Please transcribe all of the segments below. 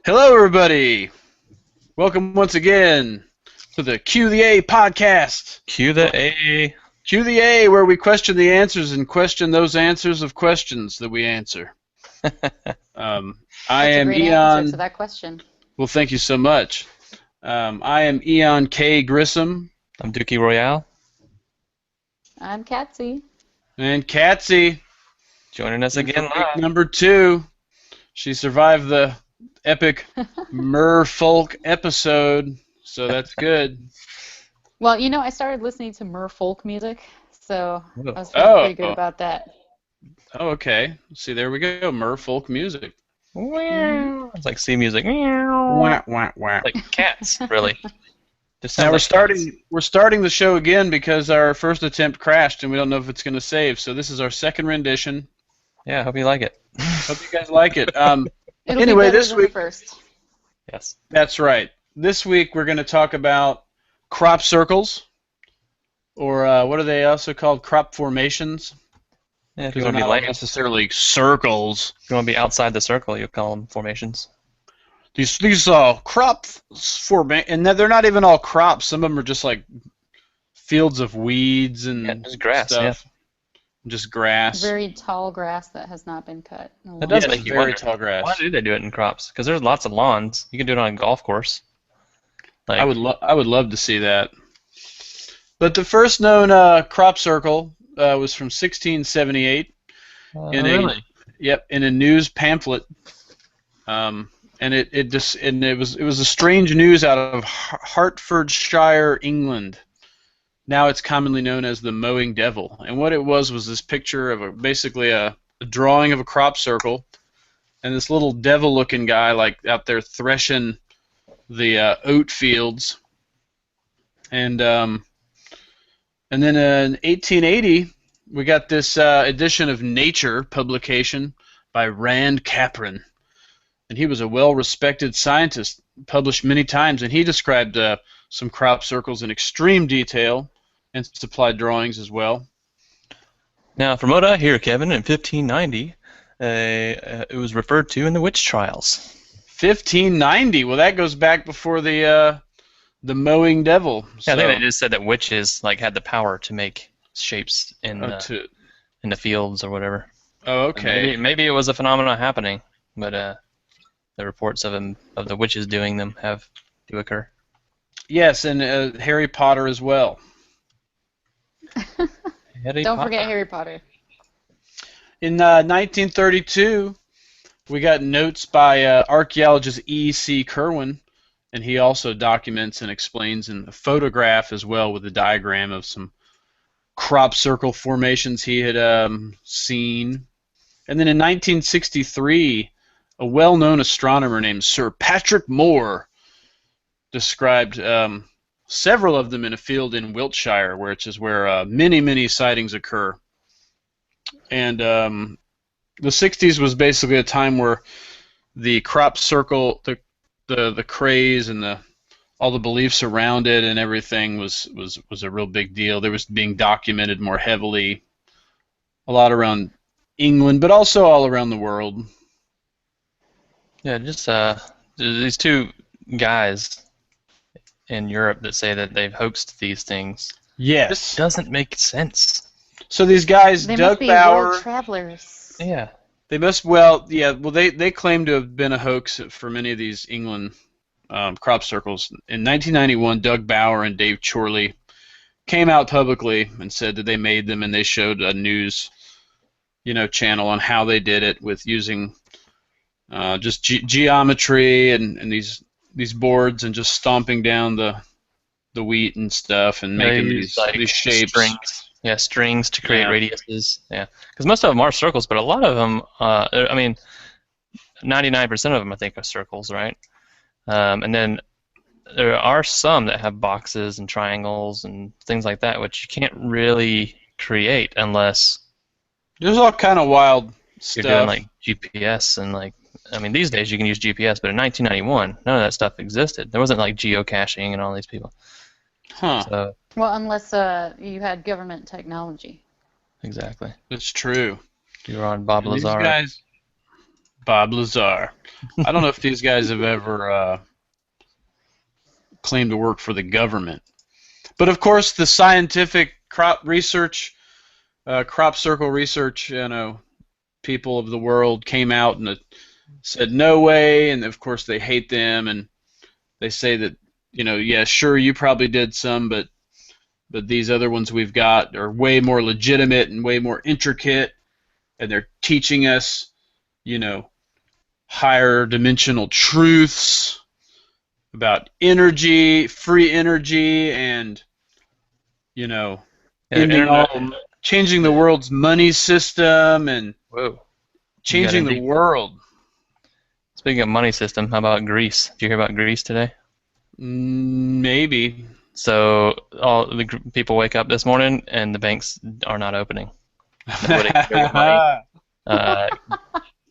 Hello, everybody. Welcome once again to the Q the A podcast. Cue the A. Q the A, where we question the answers and question those answers of questions that we answer. I That's a am great answer to Eon. that question. Well, thank you so much. I am Eon K. Grissom. I'm Dookie Royale. I'm Katsy. And Katsy, Joining us in for again week live. number 2. She survived the epic merfolk episode, so that's good. Well, I started listening to merfolk music, so Whoa. I was feeling pretty good Oh, about that. oh, okay. See, there we go. Merfolk music. It's like sea music. Like Wah, wah. cats, really. Just Now sounds we're like starting. cats. We're starting the show again because our first attempt crashed, and we don't know if it's going to save. So this is our second rendition. Yeah, I hope you like it. Hope you guys like it. It'll Anyway, be better this than week. the first. Yes. That's right. This week we're going to talk about crop circles, or what are they also called? Crop formations. Yeah, if Because you they're want to be not all lame, if necessarily circles. you want to be outside the circle, you'll call them formations. These crop and they're not even all crops. Some of them are just like fields of weeds and Yeah, just grass, stuff. Just grass. Very tall grass that has not been cut in a It long does Yes, make you very wonder, tall grass. why do they do it in crops? Because there's lots of lawns. You can do it on a golf course. Like, I would love to see that. But the first known crop circle was from 1678 in really? in a news pamphlet. And it was a strange news out of Hertfordshire, England. Now it's commonly known as the mowing devil. And what it was this picture of basically a drawing of a crop circle, and this little devil-looking guy like out there threshing the oat fields. And then in 1880 we got this edition of Nature publication by Rand Capron, and he was a well-respected scientist, published many times, and he described some crop circles in extreme detail and supplied drawings as well. Now, from what I hear, Kevin, in 1590, it was referred to in the witch trials. 1590. Well, that goes back before the mowing devil. Yeah, I think So, they just said that witches had the power to make shapes in the fields or whatever. oh, And okay. maybe it was a phenomenon happening, but the reports of the witches doing them do occur. Yes, and Harry Potter as well. Don't forget Harry Potter. In 1932, we got notes by archaeologist E.C. Kerwin, and he also documents and explains in a photograph as well with a diagram of some crop circle formations he had seen. And then in 1963, a well-known astronomer named Sir Patrick Moore described several of them in a field in Wiltshire, which is where many sightings occur. And the 60s was basically a time where the crop circle, the craze and all the beliefs around it and everything was a real big deal. There was being documented more heavily, a lot around England, but also all around the world. Yeah, just these two guys in Europe that say that they've hoaxed these things. Yes. This doesn't make sense. So these guys, They Doug must be Bauer, world travelers. Yeah. they must, they claim to have been a hoax for many of these England crop circles. In 1991, Doug Bauer and Dave Chorley came out publicly and said that they made them, and they showed a news, channel on how they did it with using just geometry and these boards and just stomping down the wheat and stuff and making They these use, these shapes. Strings. Yeah, strings to create Yeah. radiuses. Yeah, because most of them are circles, but a lot of them, 99% of them, I think, are circles, right? And then there are some that have boxes and triangles and things like that, which you can't really create unless There's all kind of wild you're stuff. doing GPS and these days you can use GPS, but in 1991, none of that stuff existed. There wasn't geocaching and all these people. Huh. So Well, unless you had government technology. exactly, That's true. you were on Bob And these Lazar. guys, Bob Lazar. I don't know if these guys have ever claimed to work for the government. But of course, the scientific crop research, crop circle research, people of the world came out and said no way, and of course they hate them, and they say that, yeah, sure, you probably did some, but these other ones we've got are way more legitimate and way more intricate, and they're teaching us, you know, higher dimensional truths about energy, free energy, and you know, Yeah, ending all, changing the world's money system and whoa, you got changing in the deep. world. Speaking of money system, how about Greece? Did you hear about Greece today? Maybe. So all the people wake up this morning and the banks are not opening. Nobody can go get money. Uh,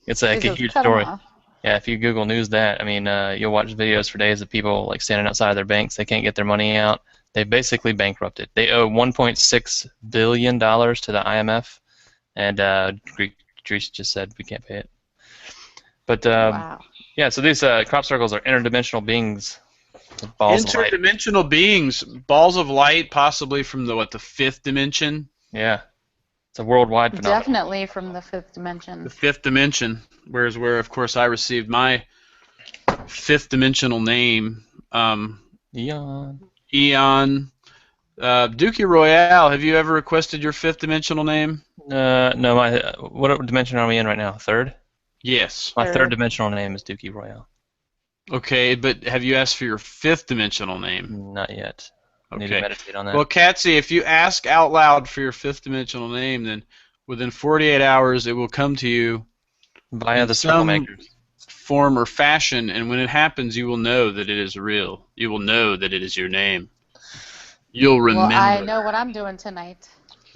it's like They a just huge cut 'em story. off. Yeah, if you Google News that, I mean, you'll watch videos for days of people like standing outside their banks. They can't get their money out. They basically bankrupted. They owe $1.6 billion to the IMF, and Greece just said we can't pay it. But Wow. yeah, so these crop circles are interdimensional beings, with balls of light. Interdimensional beings, balls of light, possibly from the fifth dimension. Yeah, it's a worldwide phenomenon. Definitely from the fifth The dimension. fifth dimension, where of course I received my fifth dimensional name, Eon. Eon. Dookie Royale, have you ever requested your fifth dimensional name? No, what dimension are we in right now? Third? Yes. My Third. third dimensional name is Dookie Royale. Okay, but have you asked for your fifth dimensional name? Not yet. I need to Okay. meditate on that. Well, Katsy, if you ask out loud for your fifth dimensional name, then within 48 hours it will come to you Via in the circle some makers. form or fashion, and when it happens, you will know that it is real. You will know that it is your name. You'll remember. Well, I know what I'm doing tonight.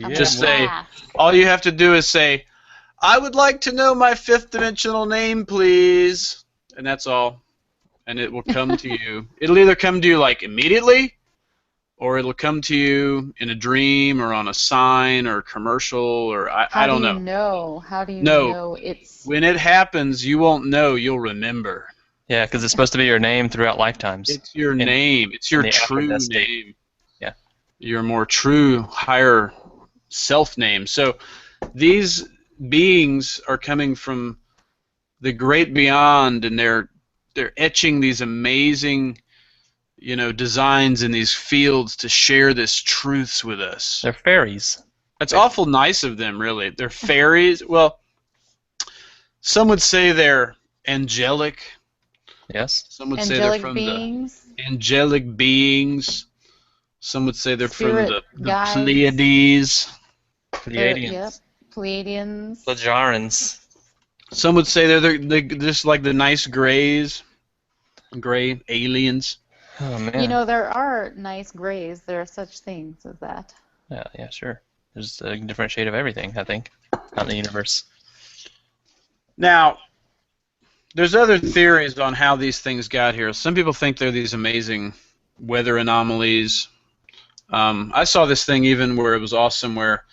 I'm Yeah. Just gonna say, blast. all you have to do is say, I would like to know my fifth dimensional name, please. And that's all. And it will come to you. It'll either come to you like immediately, or it'll come to you in a dream or on a sign or a commercial, or I don't know. How do you No. know it's When it happens, you won't know, you'll remember. Yeah, because it's supposed to be your name throughout lifetimes. It's your name. It's your the true after-death state. name. Yeah. Your more true, higher self name. So these beings are coming from the great beyond, and they're etching these amazing, designs in these fields to share this truths with us. They're fairies. That's awful nice of them, really. They're fairies. Well, some would say they're angelic. Yes. Some would say they're angelic from beings? the angelic beings. Some would say they're Spirit from the guides. Pleiades. Pleiadians. Yep. Pleiadians. Plajarans. Some would say they're just like the nice grays, gray aliens. Oh man. You know, there are nice grays. There are such things as that. Yeah, sure. There's a different shade of everything, I think, out in the universe. Now, there's other theories on how these things got here. Some people think they're these amazing weather anomalies. I saw this thing even where it was awesome, where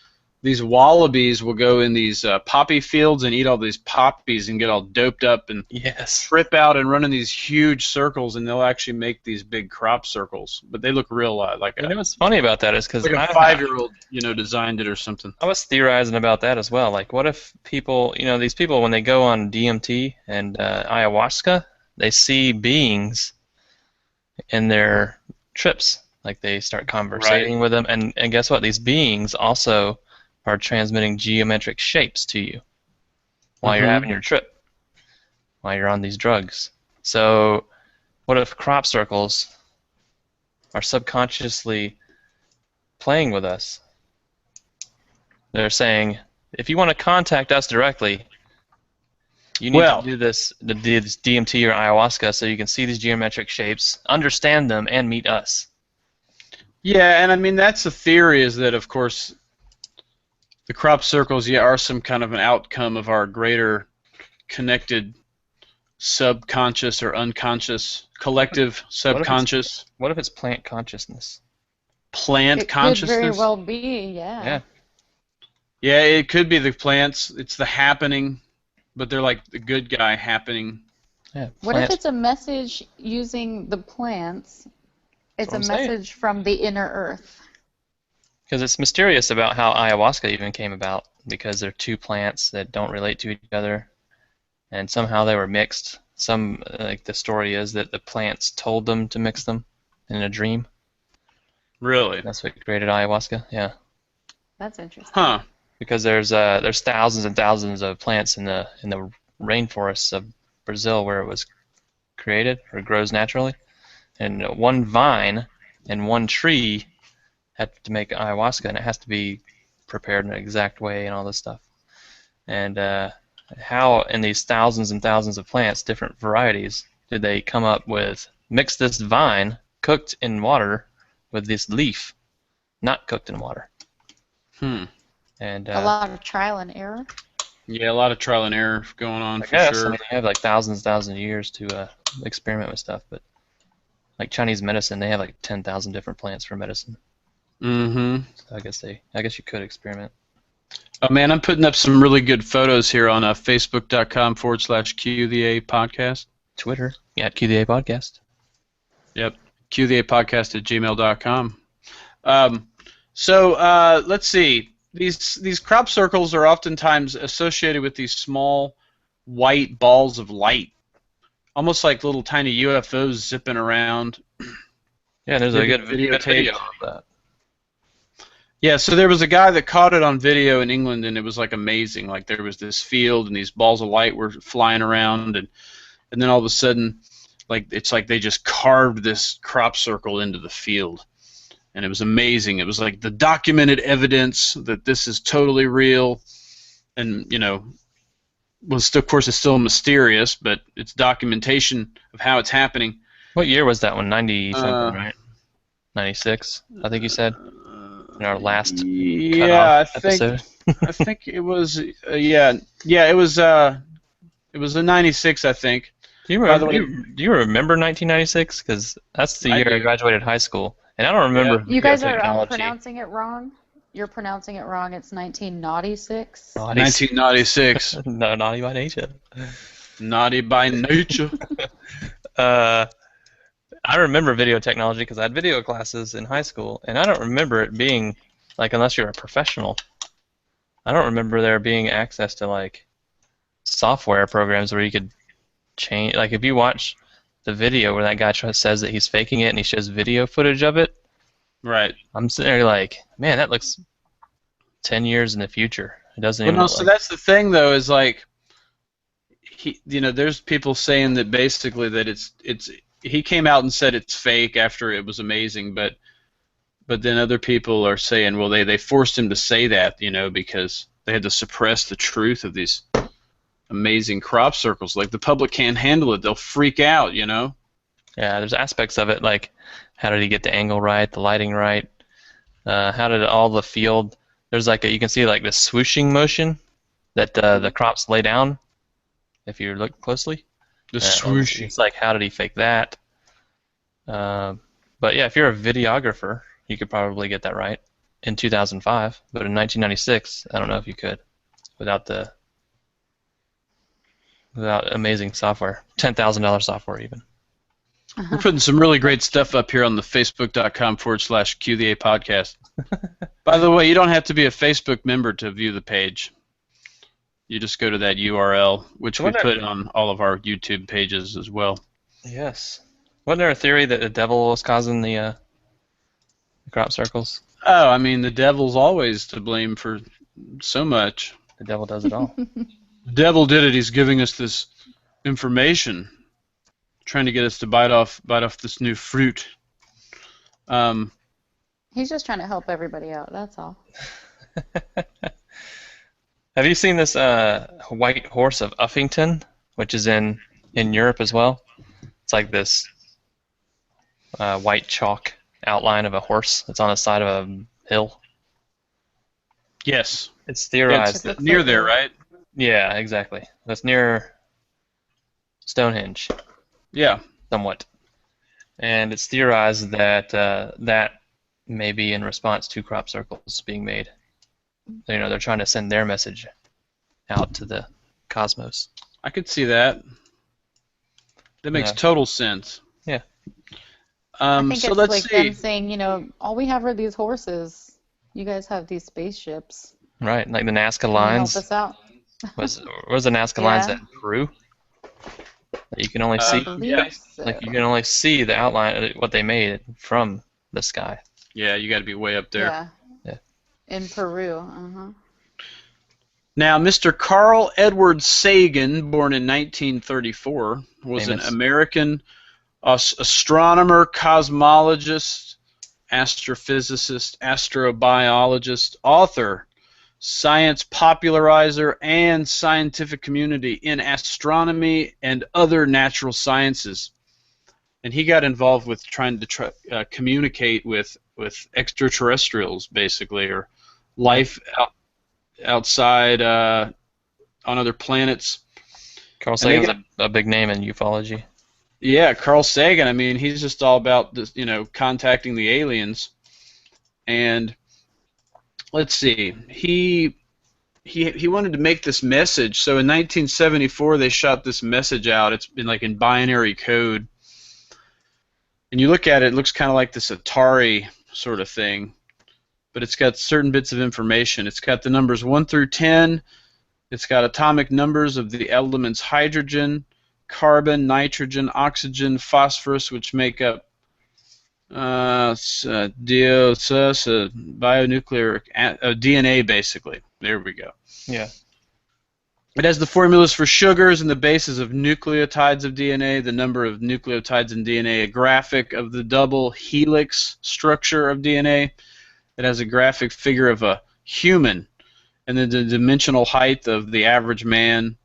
these wallabies will go in these poppy fields and eat all these poppies and get all doped up and Yes. trip out and run in these huge circles, and they'll actually make these big crop circles. But they look real like You know what's funny about that is because a 5-year-old, designed it or something. I was theorizing about that as well. Like, what if people, these people, when they go on DMT and ayahuasca, they see beings in their trips. Like, they start conversating with them, and guess what? These beings also are transmitting geometric shapes to you while you're having your trip, while you're on these drugs. So, what if crop circles are subconsciously playing with us? They're saying, if you want to contact us directly, you need to do this DMT or ayahuasca so you can see these geometric shapes, understand them, and meet us. Yeah, and I mean, that's the theory, is that, of course, the crop circles, are some kind of an outcome of our greater connected subconscious or unconscious, collective subconscious. What if it's plant consciousness? Plant It consciousness? could very well be, yeah. Yeah. Yeah, it could be the plants. It's the happening, but they're like the good guy happening. Yeah, What if plants. it's a message using the plants? That's It's what a I'm saying. message from the inner earth. Because it's mysterious about how ayahuasca even came about, because they're two plants that don't relate to each other, and somehow they were mixed. Some, like the story is that the plants told them to mix them in a dream. Really? That's what created ayahuasca. Yeah, That's interesting. Huh. because there's thousands and thousands of plants in the rainforests of Brazil where it was created or grows naturally, and one vine and one tree had to make ayahuasca, and it has to be prepared in an exact way and all this stuff. And how in these thousands and thousands of plants, different varieties, did they come up with mix this vine cooked in water with this leaf not cooked in water? Hmm. And A lot of trial and error. Yeah, a lot of trial and error going on I for guess, I sure. mean, they have like thousands of years to experiment with stuff, but like Chinese medicine, they have like 10,000 different plants for medicine. Mm-hmm. So I guess you could experiment. Oh man, I'm putting up some really good photos here on facebook.com/QDA podcast. Twitter, yeah, at QDA Podcast. Yep, QDA podcast at gmail.com. So let's see. These crop circles are oftentimes associated with these small white balls of light, almost like little tiny UFOs zipping around. Yeah, there's a Maybe good videotaped. video of that. Yeah, so there was a guy that caught it on video in England, and it was like amazing. Like there was this field, and these balls of light were flying around, and then all of a sudden, like it's like they just carved this crop circle into the field, and it was amazing. It was like the documented evidence that this is totally real, and was still, of course, it's still mysterious, but it's documentation of how it's happening. What year was that one? 90 something, Uh, right? 96, I think you said in our last yeah, cutoff episode. I think it was it was a 96, I think. Do you By the remember? way, Do you remember 1996? Because that's the I year I do. graduated high school, and I don't Yeah. remember You video guys are technology. pronouncing it wrong. You're pronouncing it wrong. It's 1996. Naughty, 1996. no, naughty by nature. Naughty by nature. Uh, I remember video technology because I had video classes in high school, and I don't remember it being like, unless you're a professional, I don't remember there being access to like software programs where you could change. Like if you watch the video where that guy says that he's faking it and he shows video footage of it, Right. I'm sitting there like, man, that looks 10 years in the future. It doesn't Well, even no. look So like. that's the thing, though, is like there's people saying that basically that it's he came out and said it's fake after it was amazing, but then other people are saying, well, they forced him to say that, because they had to suppress the truth of these amazing crop circles. Like the public can't handle it; they'll freak out. Yeah, there's aspects of it like how did he get the angle right, the lighting right? How did all the field? There's like you can see like the swooshing motion that the crops lay down if you look closely. The swoosh. It's like how did he fake that? But yeah, if you're a videographer, you could probably get that right in 2005. But in 1996, I don't know if you could without amazing software, $10,000 software even. We're putting some really great stuff up here on the facebook.com/QDA podcast. By the way, you don't have to be a Facebook member to view the page. You just go to that URL, which we put on all of our YouTube pages as well. Yes. Wasn't there a theory that the devil was causing the crop circles? Oh, I mean, the devil's always to blame for so much. The devil does it all. The devil did it. He's giving us this information, trying to get us to bite off this new fruit. He's just trying to help everybody out. That's all. Have you seen this white horse of Uffington, which is in Europe as well? It's like this white chalk outline of a horse that's on the side of a hill. Yes. It's theorized It's that. near there, right? Yeah, exactly. That's near Stonehenge, Yeah. somewhat. And it's theorized that that may be in response to crop circles being made. They're trying to send their message out to the cosmos. I could see that. That makes Yeah. total sense. Yeah. I think So it's let's like them see. saying, all we have are these horses. You guys have these spaceships. Right. Like the Nazca Can you help lines us out? was the Nazca lines Yeah, that in Peru that you can only I see Yeah, believe like you so. can only see the outline of what they made from the sky. yeah, you got to be way up there. Yeah, Yeah. in Peru. Uh-huh. Now, Mr. Carl Edward Sagan, born in 1934, was an Famous. American astronomer, cosmologist, astrophysicist, astrobiologist, author, science popularizer, and scientific community in astronomy and other natural sciences. And he got involved with trying to communicate with extraterrestrials, basically, or Yeah. life outside on other planets. Carl And they Sagan's got, a big name in ufology. yeah, Carl Sagan. I mean, he's just all about this, contacting the aliens. And let's see, he wanted to make this message. So in 1974, they shot this message out. It's been like in binary code, and you look at it, it looks kind of like this Atari sort of thing, but it's got certain bits of information. It's got the numbers 1 through 10. It's got atomic numbers of the elements hydrogen, carbon, nitrogen, oxygen, phosphorus, which make up bionuclear DNA, basically. There we go. Yeah. It has the formulas for sugars and the bases of nucleotides of DNA, the number of nucleotides in DNA, a graphic of the double helix structure of DNA. It has a graphic figure of a human, and then the dimensional height of the average man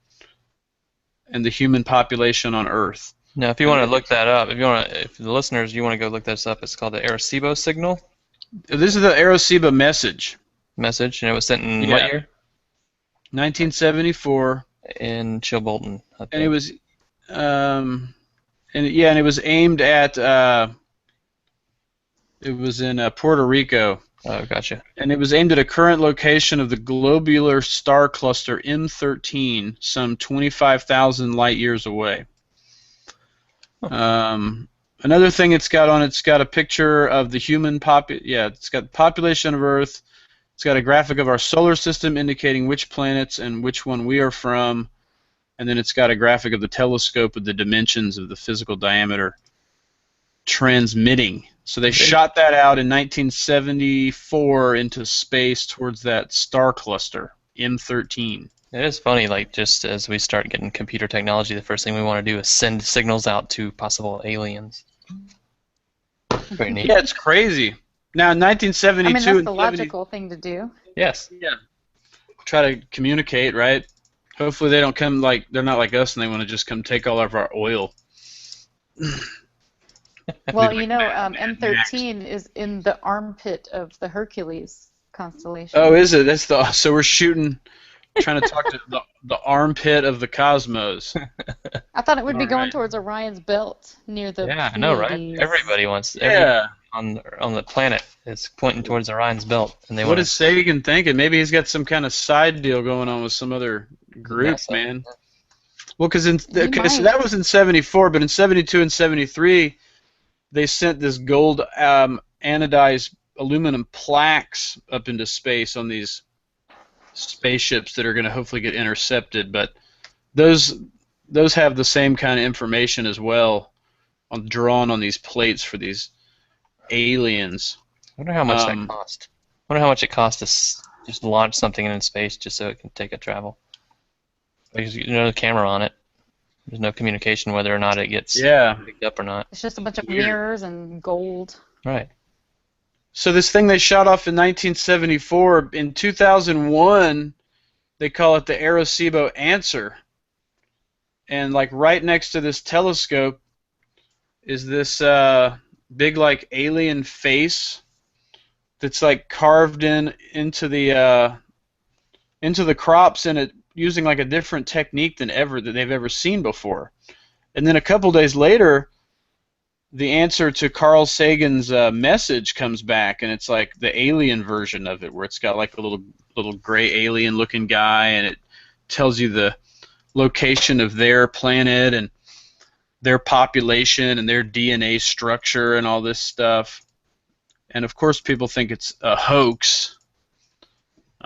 and the human population on Earth. Now, if you And want to look that up, if the listeners, you want to go look this up, it's called the Arecibo signal this is the Arecibo message, and it was sent in what yeah, year? 1974, In Chilbolton, I and it think. was, and it was aimed at, it was in Puerto Rico, Oh, gotcha. and it was aimed at a current location of the globular star cluster M13, some 25,000 light years away. Um, Another thing it's got a picture of the it's got population of Earth. It's got a graphic of our solar system indicating which planets and which one we are from, and then it's got a graphic of the telescope with the dimensions of the physical diameter transmitting. So they shot that out in 1974 into space towards that star cluster, M13. It is funny, like just as we start getting computer technology, the first thing we want to do is send signals out to possible aliens. Very neat. Yeah, it's crazy. Now, in I mean, 1972 that's and the 70, logical thing to do. Yes. yeah, try to communicate, right? Hopefully they don't come like they're not like us and they want to just come take all of our oil. Well, Like Mad Max. M13 is in the armpit of the Hercules constellation. Oh, is it? So we're shooting, trying to talk to the armpit of the cosmos. I thought it would be All going right. towards Orion's belt near the Yeah, I know, right? Pleiades. Everybody wants Yeah. on the planet is pointing towards Orion's belt, and they What want is Sagan thinking? Maybe he's got some kind of side deal going on with some other group, NASA. man. Well, because He okay, so might. that was in '74, but in '72 and '73, they sent this gold anodized aluminum plaques up into space on these spaceships that are going to hopefully get intercepted. But those have the same kind of information as well, drawn on these plates for these aliens. I wonder how much that Um, cost. I wonder how much it cost to just launch something in space just so it can take a travel. There's no camera on it. There's no communication whether or not it gets yeah. picked up or not. It's just a bunch of Weird. mirrors and gold. Right. So this thing they shot off in 1974, in 2001, they call it the Arecibo Answer. And like right next to this telescope is this big like alien face that's like carved into the crops in it using like a different technique than they've ever seen before. And then a couple days later, the answer to Carl Sagan's message comes back, and it's like the alien version of it, where it's got like a little gray alien-looking guy, and it tells you the location of their planet, and their population and their DNA structure and all this stuff. And of course, people think it's a hoax.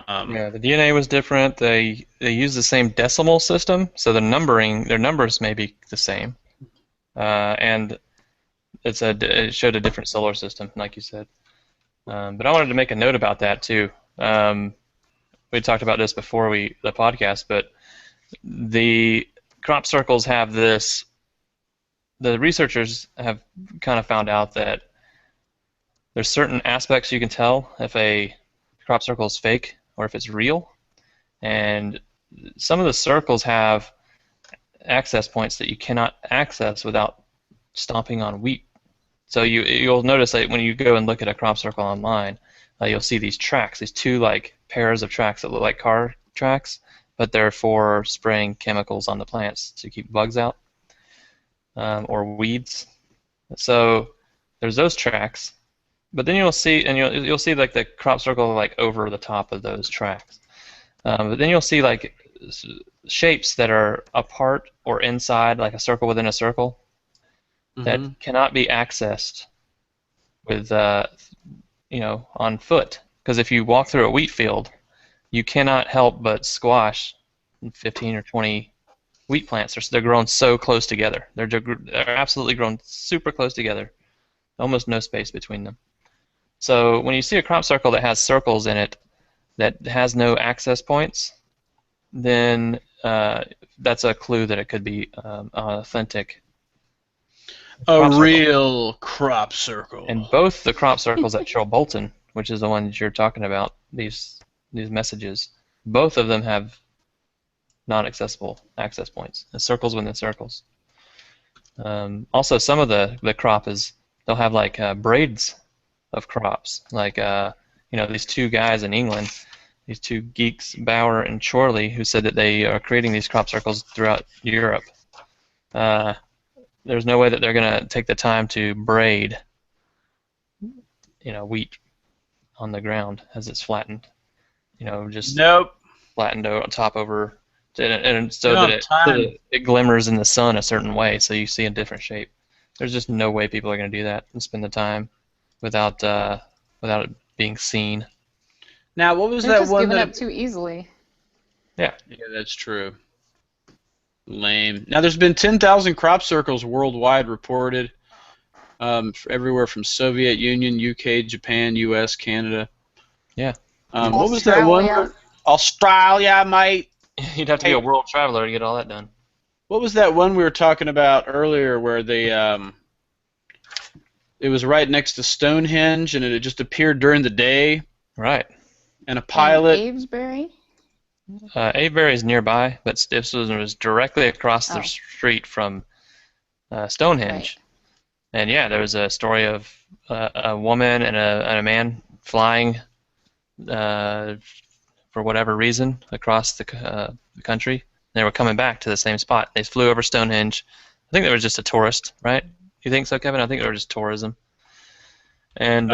Yeah, the DNA was different. They use the same decimal system, so their numbers may be the same, and it showed a different solar system, like you said. But I wanted to make a note about that too. We talked about this before the podcast, but the crop circles have this. The researchers have kind of found out that there's certain aspects you can tell if a crop circle is fake or if it's real, and some of the circles have access points that you cannot access without stomping on wheat. So you'll notice that when you go and look at a crop circle online, you'll see these tracks, these two like pairs of tracks that look like car tracks, but they're for spraying chemicals on the plants to keep bugs out or weeds. So there's those tracks, but then you'll see like the crop circle like over the top of those tracks. But then you'll see like shapes that are apart or inside, like a circle within a circle, that cannot be accessed with on foot. Because if you walk through a wheat field, you cannot help but squash 15 or 20 wheat plants. They're grown so close together. They're absolutely grown super close together. Almost no space between them. So when you see a crop circle that has circles in it that has no access points, then that's a clue that it could be authentic. A real crop circle. And both the crop circles at Bolton, which is the one that you're talking about, these messages, both of them have non-accessible access points. The circles within circles. Also, some of the crop they'll have like braids of crops, like these two guys in England, these two geeks, Bauer and Chorley, who said that they are creating these crop circles throughout Europe. There's no way that they're going to take the time to braid, wheat on the ground as it's flattened. Just flattened on top over, and so that it glimmers in the sun a certain way, so you see a different shape. There's just no way people are going to do that and spend the time without it being seen. Now, what was They're that just one giving that? up too easily. Yeah, That's true. Lame. Now, there's been 10,000 crop circles worldwide reported, everywhere from Soviet Union, UK, Japan, US, Canada. Yeah. What was that one? Australia, mate. You'd have to be a world traveler to get all that done. What was that one we were talking about earlier where it was right next to Stonehenge and it just appeared during the day? Right. And a pilot. Avesbury? Avebury is nearby, but this was directly across the street from Stonehenge. Right. And yeah, there was a story of a woman and a man flying for whatever reason across the country. They were coming back to the same spot. They flew over Stonehenge. I think they were just a tourist, right? You think so, Kevin? I think they were just tourism. And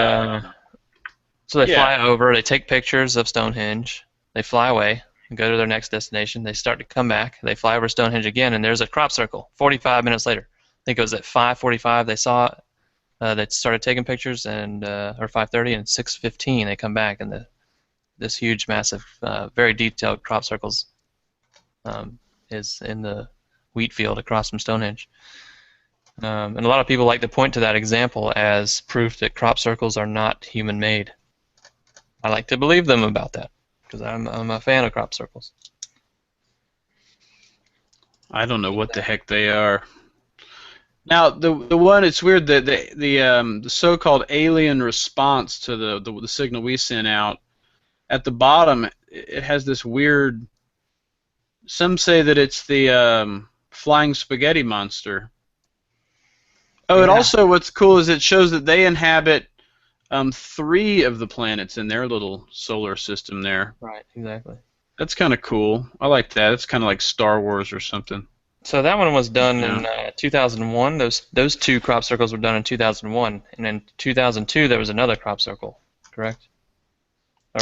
so they fly over. They take pictures of Stonehenge. They fly away and go to their next destination. They start to come back. They fly over Stonehenge again, and there's a crop circle 45 minutes later. I think it was at 5:45 they saw it. They started taking pictures, and or 5:30, and 6:15 they come back, and this huge, massive, very detailed crop circles is in the wheat field across from Stonehenge. And a lot of people like to point to that example as proof that crop circles are not human-made. I like to believe them about that, because I'm a fan of crop circles. I don't know what the heck they are. Now, the one, it's weird that the so-called alien response to the signal we sent out, at the bottom, it has this weird. Some say that it's the flying spaghetti monster. Oh, and also what's cool is it shows that they inhabit 3 of the planets in their little solar system there. Right, exactly. That's kind of cool. I like that. It's kind of like Star Wars or something. So that one was done in 2001. Those 2 crop circles were done in 2001, and in 2002 there was another crop circle, correct?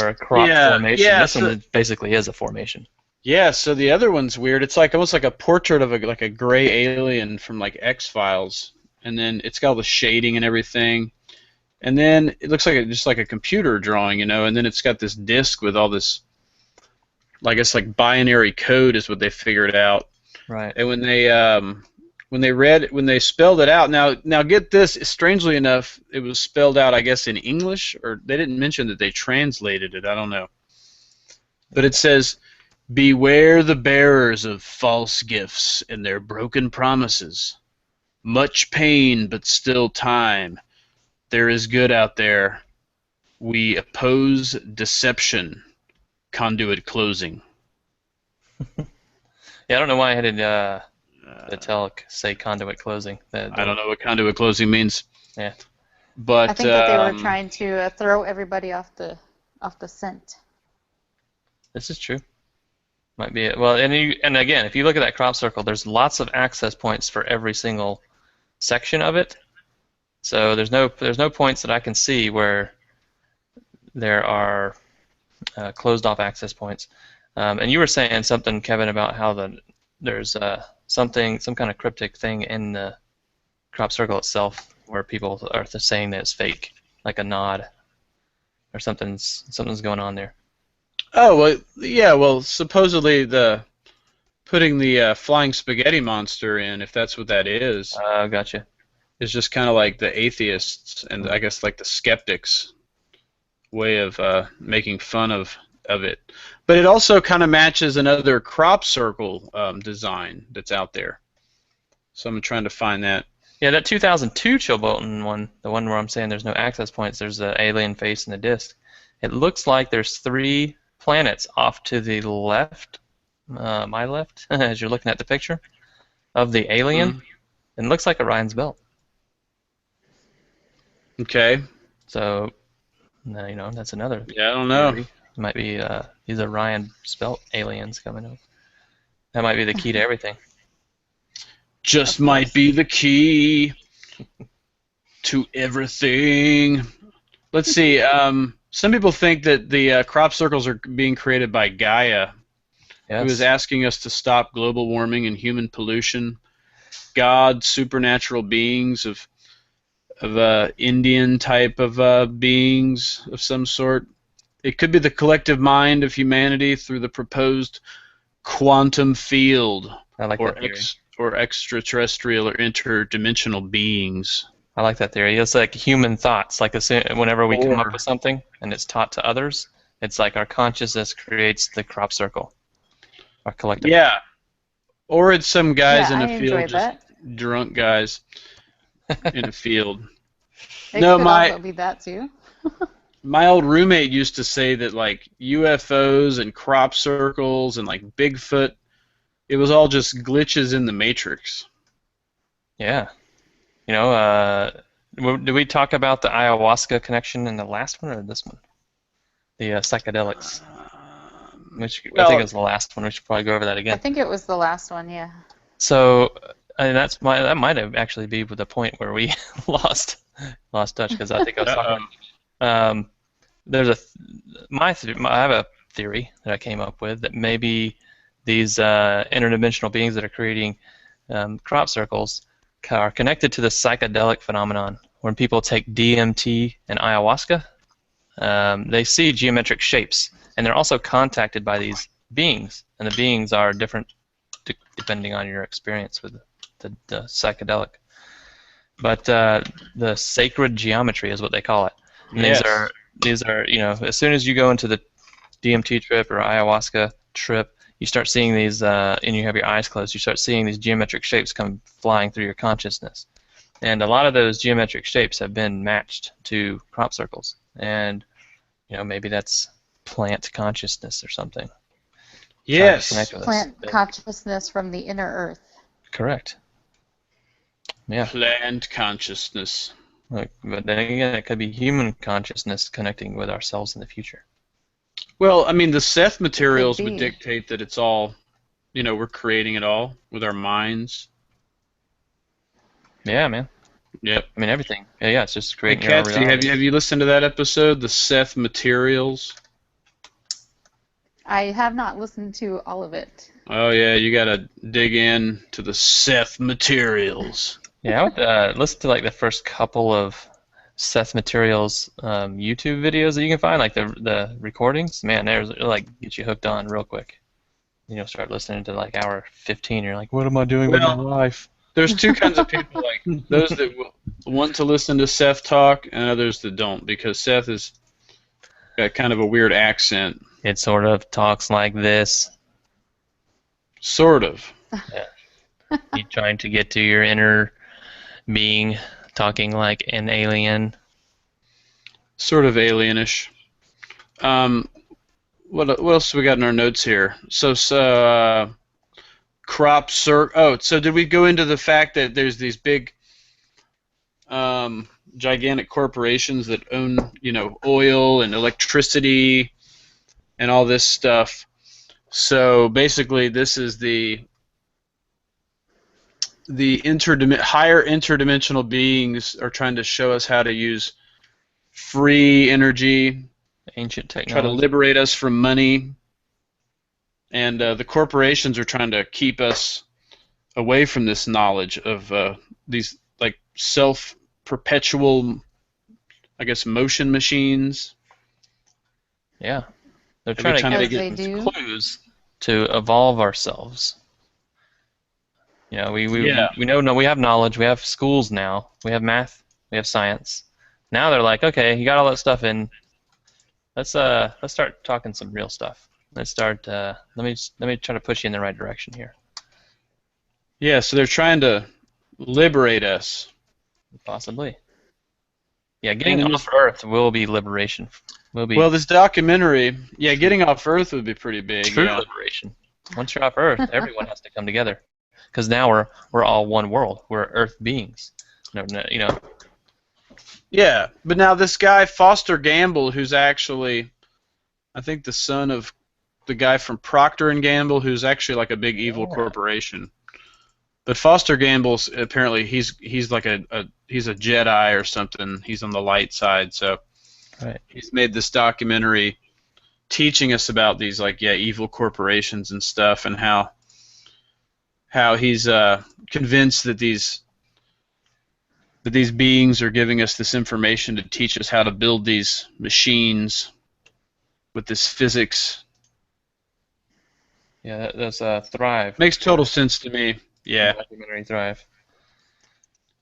Or a crop formation. This one basically is a formation. Yeah, so the other one's weird. It's like almost like a portrait of a gray alien from like X-Files, and then it's got all the shading and everything. And then it looks like just like a computer drawing, and then it's got this disc with all this, I guess like binary code is what they figured out. Right. And when they spelled it out, now get this, strangely enough, it was spelled out I guess in English, or they didn't mention that they translated it. I don't know. But it says, "Beware the bearers of false gifts and their broken promises. Much pain, but still time. There is good out there. We oppose deception. Conduit closing." Yeah, I don't know why I had the Uh, telic say conduit closing. I don't know what conduit closing means, Yeah, I but think that they were trying to throw everybody off the scent. this is true. Might be it. Well, and again, if you look at that crop circle, there's lots of access points for every single section of it. So there's no points that I can see where there are closed off access points. And you were saying something, Kevin, about how there's some kind of cryptic thing in the crop circle itself where people are saying that it's fake, like a nod or something's going on there. oh well, yeah, well, supposedly the putting the flying spaghetti monster in, if that's what that Gotcha. is just kind of like the atheists and Mm. I guess like the skeptics' way of making fun of it. But it also kind of matches another crop circle design that's out there. So I'm trying to find that. Yeah, that 2002 Chilbolton one, the one where I'm saying there's no access points, there's the alien face and the disk. It looks like there's 3 planets off to the left, my left, as you're looking at the picture of the alien. Mhm. And it looks like Orion's belt. Okay. So, that's another Yeah, I don't know. theory. It might be these Orion belt aliens coming up. That might be the key to everything. Just Of might course. be the key to everything. Let's see. Some people think that the crop circles are being created by Gaia, who is Yes. asking us to stop global warming and human pollution. God, supernatural beings of Indian type of beings of some sort. It could be the collective mind of humanity through the proposed quantum field, I like that theory. or extraterrestrial or interdimensional beings. I like that theory. It's like human thoughts. Like whenever we come up Or with something and it's taught to others, it's like our consciousness creates the crop circle, our collective. yeah, or it's some guys Yeah, in I a field, enjoy just that. drunk guys in a field. It No, could also be that too. my old roommate used to say that like UFOs and crop circles and like Bigfoot, it was all just glitches in the matrix. Yeah. Did we talk about the ayahuasca connection in the last one or this one? The psychedelics. I think it Well, was the last one. We should probably go over that I again. think it was the last one, yeah. So, that might have actually be the point where we lost touch because I think I was uh-oh. talking. Um, there's I have a theory that I came up with that maybe these interdimensional beings that are creating crop circles are connected to the psychedelic phenomenon. When people take DMT and ayahuasca, they see geometric shapes, and they're also contacted by these beings, and the beings are different depending on your experience with the psychedelic. But the sacred geometry is what they call it. And Yes. these are as soon as you go into the DMT trip or ayahuasca trip, you start seeing these, and you have your eyes closed, you start seeing these geometric shapes come flying through your consciousness. And a lot of those geometric shapes have been matched to crop circles. And, maybe that's plant consciousness or something. Trying to Yes. connect with us. Plant consciousness from the inner earth. Correct. Yeah. Plant consciousness. But then again, it could be human consciousness connecting with ourselves in the future. Well, I mean, the Seth materials Could would be. dictate that it's all, we're creating it all with our minds. Yeah, man. Yep. I mean, everything. Yeah, it's just Hey, creating your own Katsy, have reality. you listened to that episode, the Seth materials? I have not listened to all of it. Oh yeah, you gotta dig in to the Seth materials. Yeah, I would listen to like the first couple of Seth Materials YouTube videos that you can find, like the recordings. Man, there's it'll, like get you hooked on real quick. You know, start listening to like hour 15. You're like, what am I doing with my Well, life? there's two kinds of people, like those that want to listen to Seth talk, and others that don't, because Seth has got kind of a weird accent, It sort of talks like this. sort of. Yeah. You trying to get to your inner being, talking like an alien. Sort of alienish. Um, what else we got in our notes here? Crop circ. Oh, so did we go into the fact that there's these big, gigantic corporations that own, oil and electricity and all this stuff? So basically, this is the higher interdimensional beings are trying to show us how to use free energy, Ancient try to technology. liberate us from money, and the corporations are trying to keep us away from this knowledge of these like self-perpetual, I guess, motion machines. Yeah. They're Every trying to time give they As get they us do. clues to evolve ourselves. You know, yeah, we know no we have knowledge, we have schools now, we have math, we have science. Now they're like, okay, you got all that stuff in. Let's start talking some real stuff. Let's start. Let me try to push you in the right direction here. yeah, so they're trying to liberate us. Possibly. Yeah, And getting in off this, Earth will be liberation. Will be well, this documentary, yeah, true, getting off Earth would be pretty big, true yeah. liberation. Once you're off Earth, everyone has to come together, because now we're all one world. We're Earth beings. No, no, you know. Yeah, but now this guy Foster Gamble, who's actually, I think, the son of the guy from Procter and Gamble, who's actually like a big evil Yeah. corporation. But Foster Gamble's apparently he's like he's a Jedi or something. He's on the light side, so Right. he's made this documentary teaching us about these like evil corporations and stuff, and how he's convinced that these beings are giving us this information to teach us how to build these machines with this physics. Yeah, that's Thrive. Makes total sense to me. Yeah. Documentary Thrive.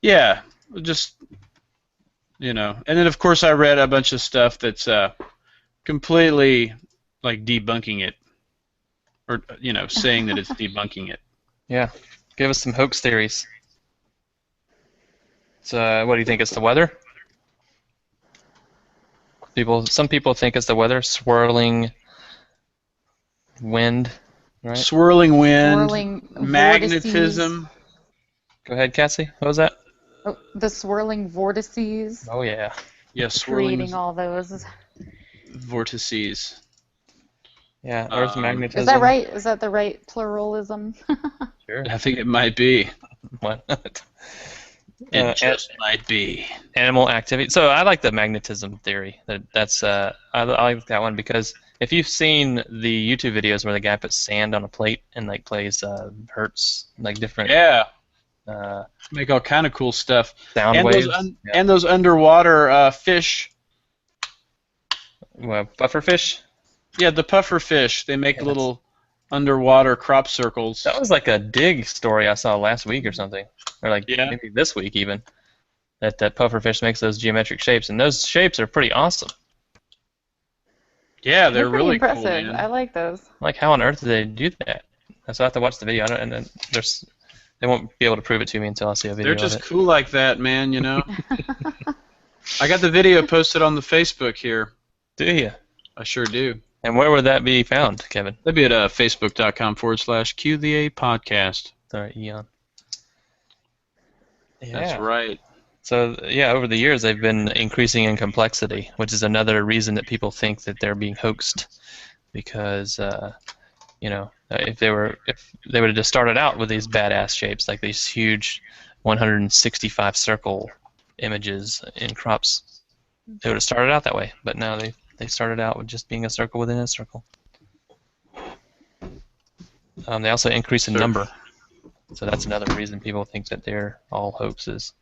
Yeah. Just, and then of course I read a bunch of stuff that's completely like debunking it, or saying that it's debunking it. Yeah. Give us some hoax theories. So, what do you think? It's the weather? Some people think it's the weather, swirling wind, right? Swirling wind, Swirling magnetism. Go ahead, Cassie. What was that? the swirling vortices, Oh yeah. Yeah, swirling creating all those. vortices. Yeah, Earth magnetism. Is that right? Is that the right pluralism? Sure. I think it might be. Why not? It just might be. Animal activity. So I like the magnetism theory. That's I like that one because if you've seen the YouTube videos where the guy puts sand on a plate and like plays hertz, like different Yeah. uh, Make all kind of cool stuff. sound And waves. and those underwater fish. Well, pufferfish. Yeah, the puffer fish. They make Yeah, little underwater crop circles. that was like a dig story I saw last week or something, or like Yeah. maybe this week even. That pufferfish makes those geometric shapes, and those shapes are pretty awesome. Yeah, they're pretty really impressive. cool, man. I like those. Like, how on earth do they do that? So I have to watch the video. And then they won't be able to prove it to me until I see a video They're just of it. cool like that, man, I got the video posted on the Facebook here. Do you? I sure do. And where would that be found, Kevin? That'd be at facebook.com/Q the A podcast. Sorry, Eon. Yeah. That's right. So, yeah, over the years they've been increasing in complexity, which is another reason that people think that they're being hoaxed. Because, if they would have just started out with these badass shapes, like these huge 165 circle images in crops, they would have started out that way. But now they started out with just being a circle within a circle. They also increase in Sure. number, so that's another reason people think that they're all hoaxes.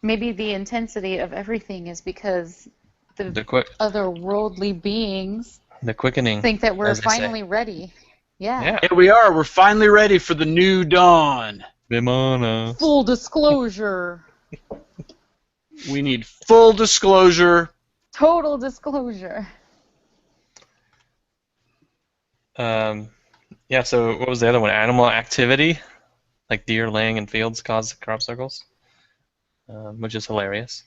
Maybe the intensity of everything is because the The quick, otherworldly beings the quickening, think that we're as they say. finally ready. Yeah. Yeah. Yeah, we are. We're finally ready for the new dawn. Vimana. Full disclosure. We need full disclosure. Total disclosure. Yeah. So what was the other one? Animal activity, like deer laying in fields, cause crop circles, which is hilarious.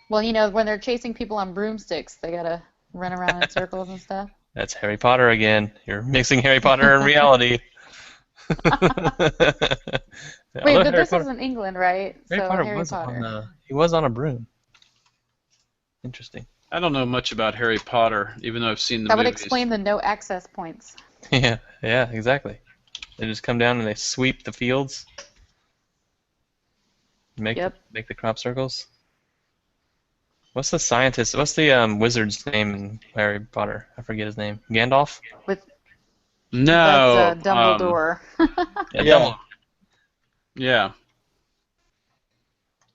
Well, when they're chasing people on broomsticks, they gotta run around in circles and stuff. That's Harry Potter again. You're mixing Harry Potter and reality. Wait, Although but this is in England, right? Harry So Potter Harry was Potter. he was on a broom. Interesting. I don't know much about Harry Potter, even though I've seen the That would movies. explain the no access points. Yeah, yeah, exactly. They just come down and they sweep the fields, make Yep. make the crop circles. What's the scientist? What's the wizard's name in Harry Potter? I forget his name. Gandalf? That's No. Dumbledore. Yeah, Yeah. Yeah.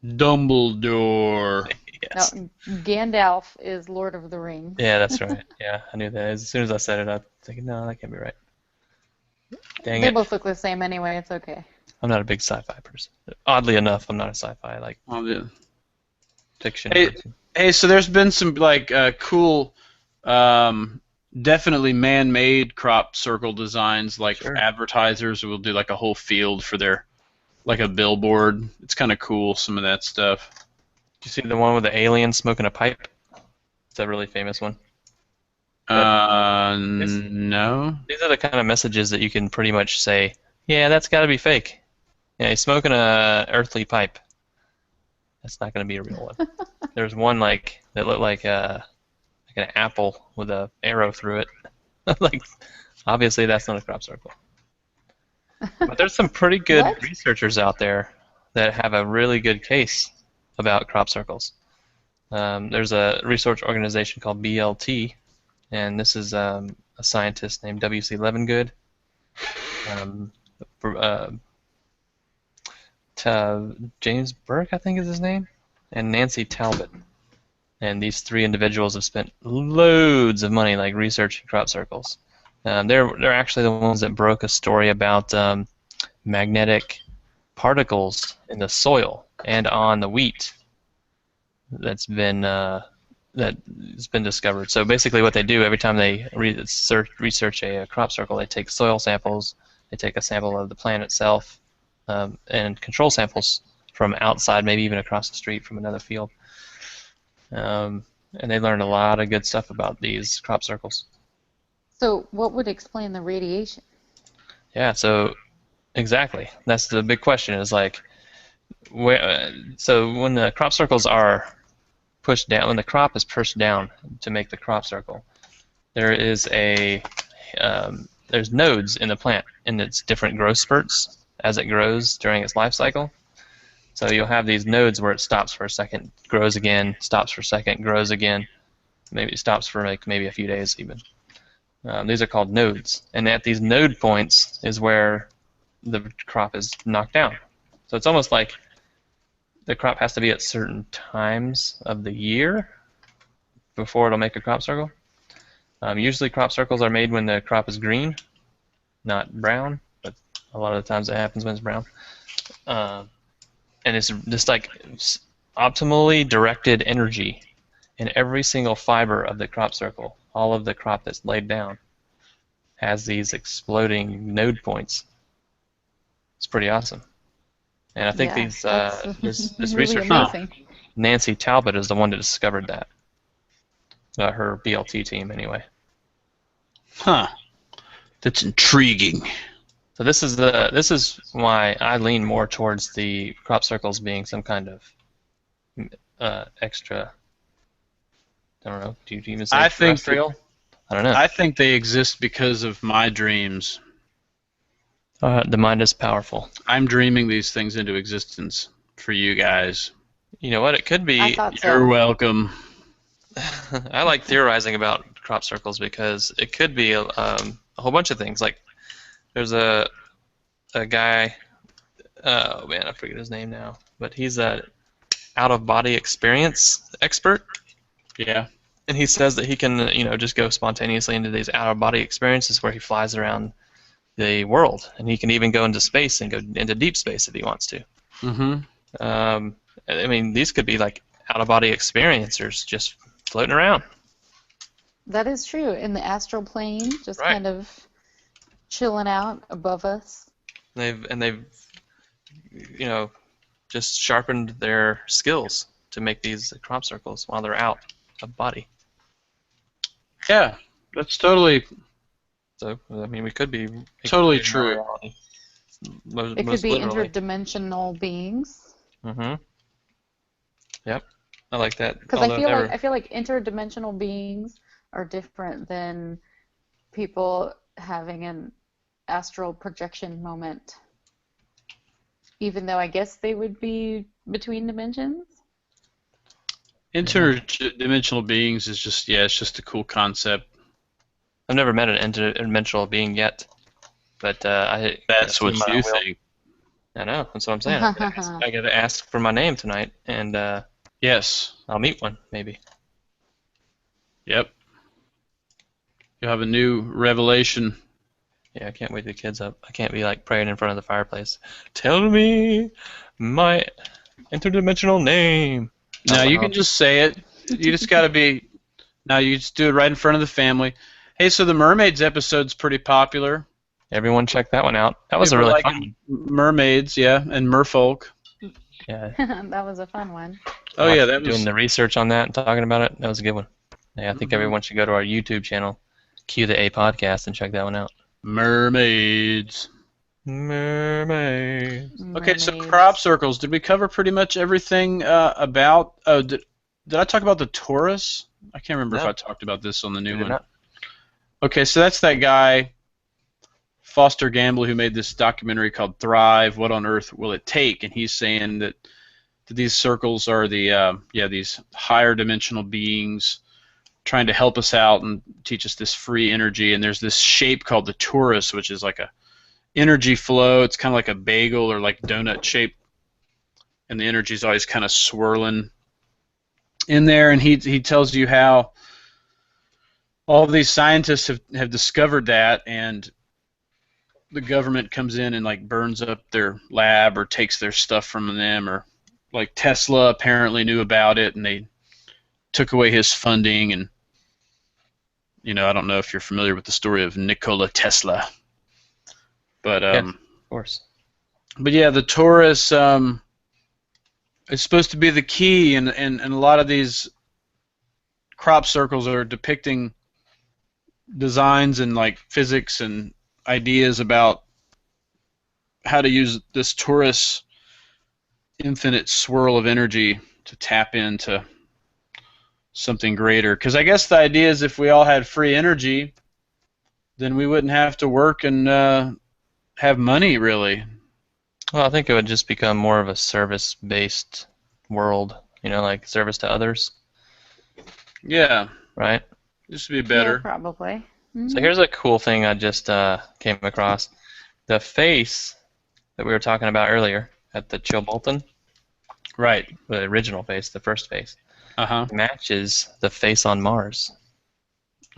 Dumbledore. Yes. No, Gandalf is Lord of the Rings. Yeah, that's right. Yeah, I knew that. As soon as I said it, I was thinking, no, that can't be right. Dang They it. both look the same anyway. It's okay. I'm not a big sci-fi person. Oddly enough, I'm not a sci-fi. I like Oh, yeah. fiction Hey, person. hey, so there's been some cool, definitely man-made crop circle designs. Like Sure. advertisers will do like a whole field for their, like a billboard. It's kind of cool, some of that stuff. Did you see the one with the alien smoking a pipe? It's a really famous one. No. These are the kind of messages that you can pretty much say, yeah, that's got to be fake. Yeah, he's smoking a earthly pipe. That's not going to be a real one. There's one that looked like an apple with a arrow through it. Like, obviously that's not a crop circle. But there's some pretty good What? researchers out there that have a really good case about crop circles. There's a research organization called BLT, and this is a scientist named W.C. Levengood. James Burke, I think is his name, and Nancy Talbot. And these three individuals have spent loads of money researching crop circles. They're actually the ones that broke a story about magnetic particles in the soil and on the wheat that's been discovered. So basically, what they do every time they research a crop circle, they take soil samples, they take a sample of the plant itself, and control samples from outside, maybe even across the street from another field. And they learned a lot of good stuff about these crop circles. So what would explain the radiation? Yeah, so exactly. That's the big question is so when the crop circles are pushed down, when the crop is pushed down to make the crop circle, there's nodes in the plant in its different growth spurts as it grows during its life cycle. So you'll have these nodes where it stops for a second, grows again, stops for a second, grows again. Maybe it stops for maybe a few days even. These are called nodes. And at these node points is where the crop is knocked down. So it's almost like the crop has to be at certain times of the year before it'll make a crop circle. Usually crop circles are made when the crop is green, not brown, but a lot of the times it happens when it's brown. And it's just optimally directed energy in every single fiber of the crop circle. All of the crop that's laid down has these exploding node points. It's pretty awesome. And I think this really researcher, amazing. Nancy Talbot, is the one that discovered that. Her BLT team, anyway. Huh. That's intriguing. So this is why I lean more towards the crop circles being some kind of extra. I don't know. Do you even say I think terrestrial? I don't know. I think they exist because of my dreams. The mind is powerful. I'm dreaming these things into existence for you guys. You know what? It could be. I thought so. You're welcome. I like theorizing about crop circles because it could be a whole bunch of things. Like there's a guy. Oh man, I forget his name now, but he's a out of body experience expert, Yeah. and he says that he can just go spontaneously into these out of body experiences where he flies around the world, and he can even go into space and go into deep space if he wants to. Mm-hmm. I mean, these could be like out of body experiencers just floating around. That is true. In the astral plane, just Right. kind of chilling out above us. They've just sharpened their skills to make these crop circles while they're out of body. Yeah, that's totally So I mean, we could be Totally in our true. reality. It could Most be literally. interdimensional beings. Mm-hmm. Yep. I like that. Because Although never. I feel like interdimensional beings are different than people having an astral projection moment. Even though I guess they would be between dimensions. interdimensional beings is just it's just a cool concept. I've never met an interdimensional being yet, but That's what soon I you will. think. I know. That's what I'm saying. I gotta ask for my name tonight, and Yes. I'll meet one maybe. Yep. You'll have a new revelation. Yeah, I can't wake the kids up. I can't be like praying in front of the fireplace. Tell me my interdimensional name. No, Out you can loud. just say it. You just gotta be. No, you just do it right in front of the family. Hey, so the mermaids episode's pretty popular. Everyone check that one out. That was a People really like fun one. mermaids, yeah, and merfolk. Yeah. That was a fun one. Oh yeah, that Doing was. the research on that and talking about it. That was a good one. Yeah, I think everyone should go to our YouTube channel, Cue the A Podcast, and check that one out. Mermaids. Mermaid. Okay, so Mermaids. crop circles. Did we cover pretty much everything about? Oh, did I talk about the Taurus? I can't remember if No. I talked about this on the new We did one. not. Okay, so that's that guy, Foster Gamble, who made this documentary called Thrive. What on earth will it take? And he's saying that these circles are these higher dimensional beings trying to help us out and teach us this free energy. And there's this shape called the torus, which is like a energy flow. It's kind of like a bagel or like donut shape, and the energy is always kind of swirling in there. And he tells you how all these scientists have discovered that, and the government comes in and like burns up their lab or takes their stuff from them, or like Tesla apparently knew about it and they took away his funding. And I don't know if you're familiar with the story of Nikola Tesla, but Yes, of course. but yeah, the Taurus is supposed to be the key, and a lot of these crop circles are depicting designs and like physics and ideas about how to use this Taurus infinite swirl of energy to tap into something greater. Because I guess the idea is if we all had free energy, then we wouldn't have to work and have money, really. Well, I think it would just become more of a service-based world, like service to others, Yeah, right? this would be Yeah, better. probably. So here's a cool thing I just came across. The face that we were talking about earlier at the Chilbolton, Right. the original face, the first face, Uh-huh. matches the face on Mars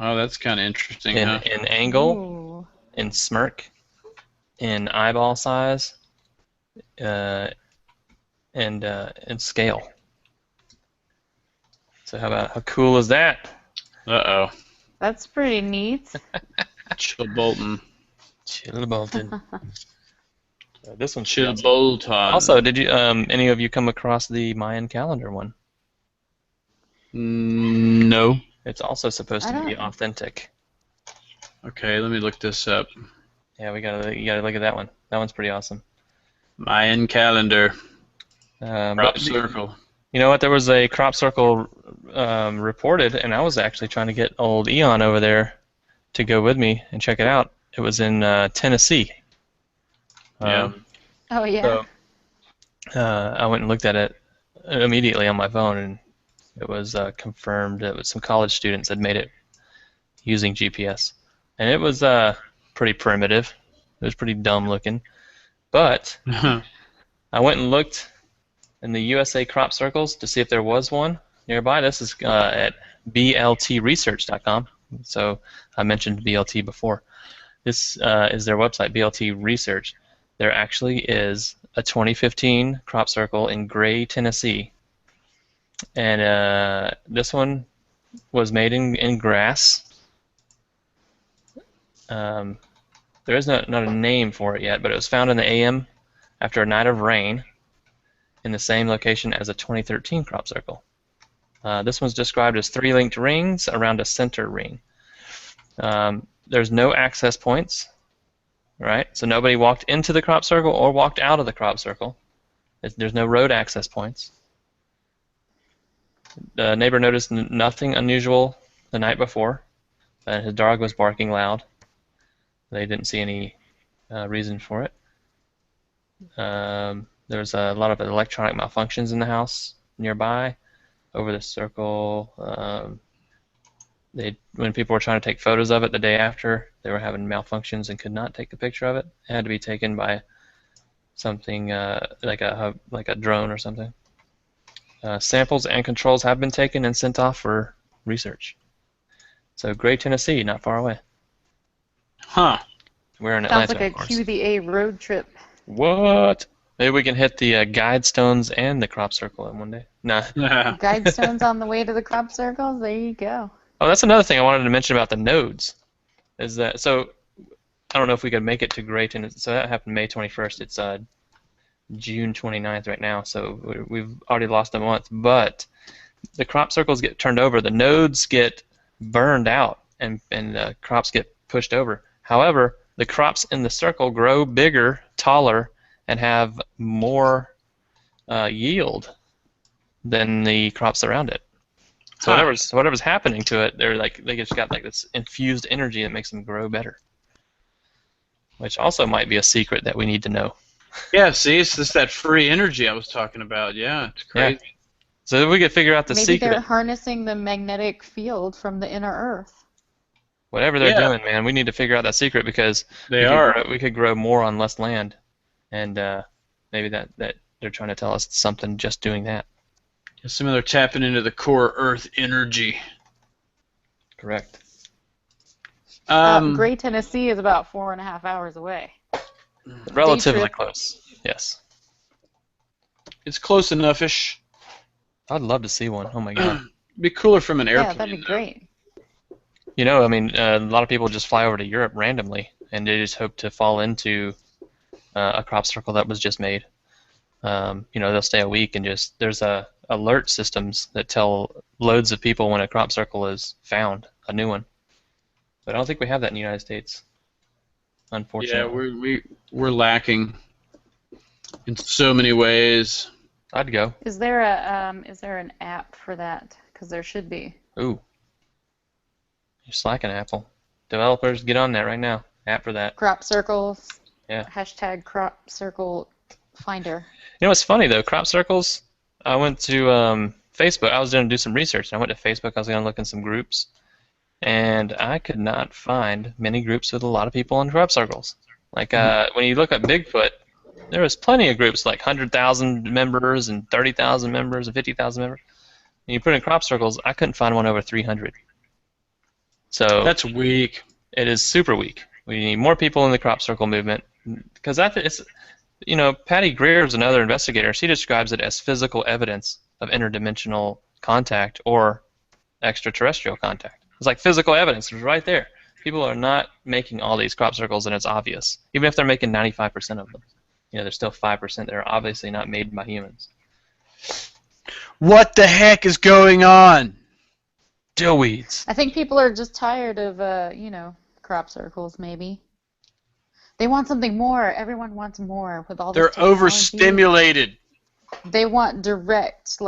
Oh, that's kind of interesting, in, huh? in angle, Ooh. in smirk, in eyeball size, and in scale. So how cool is that? Uh-oh. That's pretty neat. Chilbolton. Chilbolton. This one's pretty awesome. Chilbolton. Also, did you any of you come across the Mayan calendar one? No. It's also supposed I to be don't- authentic. Okay, let me look this up. Yeah, you gotta look at that one. That one's pretty awesome. Mayan calendar. But Crop circle. you know what? There was a crop circle reported, and I was actually trying to get old Eon over there to go with me and check it out. It was in Tennessee. Yeah. Oh, yeah. So I went and looked at it immediately on my phone, and it was confirmed that some college students had made it using GPS, and it was pretty primitive. It was pretty dumb looking. But I went and looked in the USA crop circles to see if there was one nearby. This is at bltresearch.com. So I mentioned BLT before. This is their website, BLT Research. There actually is a 2015 crop circle in Gray, Tennessee. And this one was made in grass. There is not a name for it yet, but it was found in the AM after a night of rain in the same location as a 2013 crop circle. This one's described as 3 linked rings around a center ring. There's no access points, right? So nobody walked into the crop circle or walked out of the crop circle. There's no road access points. The neighbor noticed nothing unusual the night before. His dog was barking loud. They didn't see any reason for it. There was a lot of electronic malfunctions in the house nearby. Over the circle, when people were trying to take photos of it the day after, they were having malfunctions and could not take a picture of it. It had to be taken by something like a drone or something. Samples and controls have been taken and sent off for research. So Gray, Tennessee, not far away. Huh. We're in Sounds Atlanta, like a of course. QVA road trip. What? Maybe we can hit the guide stones and the crop circle in one day. Nah. Guidestones on the way to the crop circles. There you go. Oh, that's another thing I wanted to mention about the nodes. Is that so? I don't know if we could make it to Gray, Tennessee. So that happened May 21st. It's June 29th right now. So we've already lost a month. But the crop circles get turned over. The nodes get burned out, and crops get pushed over. However, the crops in the circle grow bigger, taller, and have more yield than the crops around it. So whatever's happening to it, they just got like this infused energy that makes them grow better. Which also might be a secret that we need to know. Yeah, see, it's just that free energy I was talking about. Yeah, it's crazy. Yeah. So if we could figure out the Maybe secret. they're harnessing the magnetic field from the inner Earth. Whatever they're doing, man, we need to figure out that secret because we could grow more on less land, and maybe that they're trying to tell us something just doing that. Some of them are tapping into the core Earth energy. Correct. Gray, Tennessee is about 4.5 hours away. Relatively close. Yes. It's close enough-ish. I'd love to see one. Oh my god. Be cooler from an airplane. Yeah, that'd be great. You know, I mean, a lot of people just fly over to Europe randomly, and they just hope to fall into a crop circle that was just made. They'll stay a week and there's alert systems that tell loads of people when a crop circle is found, a new one. But I don't think we have that in the United States, unfortunately. Yeah, we're lacking in so many ways. I'd go. Is there an app for that? Because there should be. Ooh. You're slacking, Apple. Developers, get on that right now. App for that. Crop circles. Yeah. Hashtag crop circle finder. You know what's funny though? Crop circles. I went to Facebook. I was going to do some research. I went to Facebook. I was going to look in some groups, and I could not find many groups with a lot of people in crop circles. Like when you look at Bigfoot, there was plenty of groups like 100,000 members and 30,000 members and 50,000 members. When you put in crop circles, I couldn't find one over 300. So that's weak. It is super weak. We need more people in the crop circle movement because it's, Patty Greer is another investigator. She describes it as physical evidence of interdimensional contact or extraterrestrial contact. It's like physical evidence. It's right there. People are not making all these crop circles, and it's obvious. Even if they're making 95% of them, there's still 5% that are obviously not made by humans. What the heck is going on? Dillweeds. I think people are just tired of, crop circles, maybe. They want something more. Everyone wants more with all this They're technology. overstimulated. They want direct,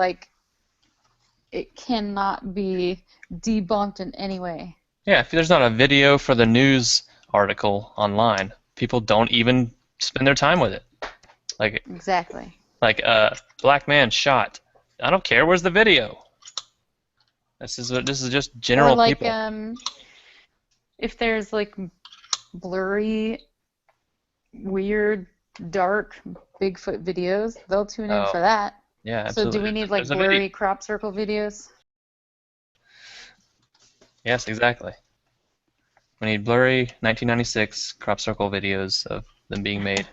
it cannot be debunked in any way. Yeah, if there's not a video for the news article online, people don't even spend their time with it. Exactly. Black man shot. I don't care. Where's the video? This is just general or people. If there's blurry, weird, dark Bigfoot videos, they'll tune in Oh, for that. yeah, So do we absolutely. need There's like a video. blurry crop circle videos Yes, exactly. We need blurry 1996 crop circle videos of them being made.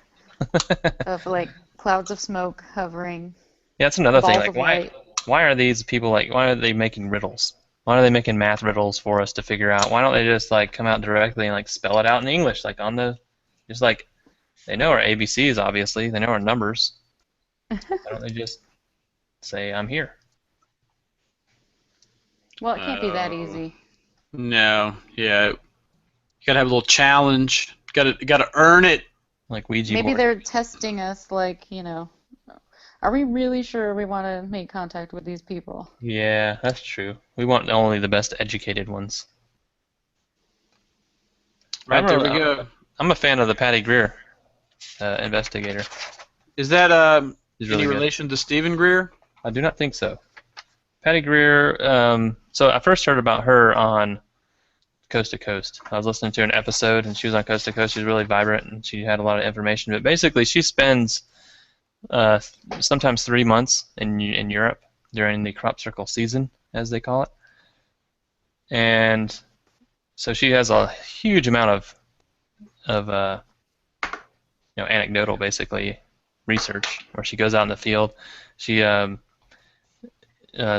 of like clouds of smoke hovering, Yeah, that's another thing. balls Like, of light? why are these people like? Why are they making riddles? Why are they making math riddles for us to figure out? Why don't they just like come out directly and like spell it out in English, like on the, just like they know our ABCs, obviously. They know our numbers. Why don't they just say, "I'm here"? Well, it can't be that Oh, easy. no. Yeah. You gotta have a little challenge. Gotta earn it. Like Ouija Maybe board. they're testing us, like, are we really sure we want to make contact with these people? Yeah, that's true. We want only the best educated ones. I'm Right, there we a, go. I'm a fan of the Patty Greer investigator. Is that He's any really good. relation to Stephen Greer? I do not think so. Patty Greer. So I first heard about her on Coast to Coast. I was listening to an episode, and she was on Coast to Coast. She's really vibrant, and she had a lot of information. But basically, she spends uh, sometimes 3 months in Europe during the crop circle season, as they call it. And so she has a huge amount of anecdotal, basically, research where she goes out in the field. She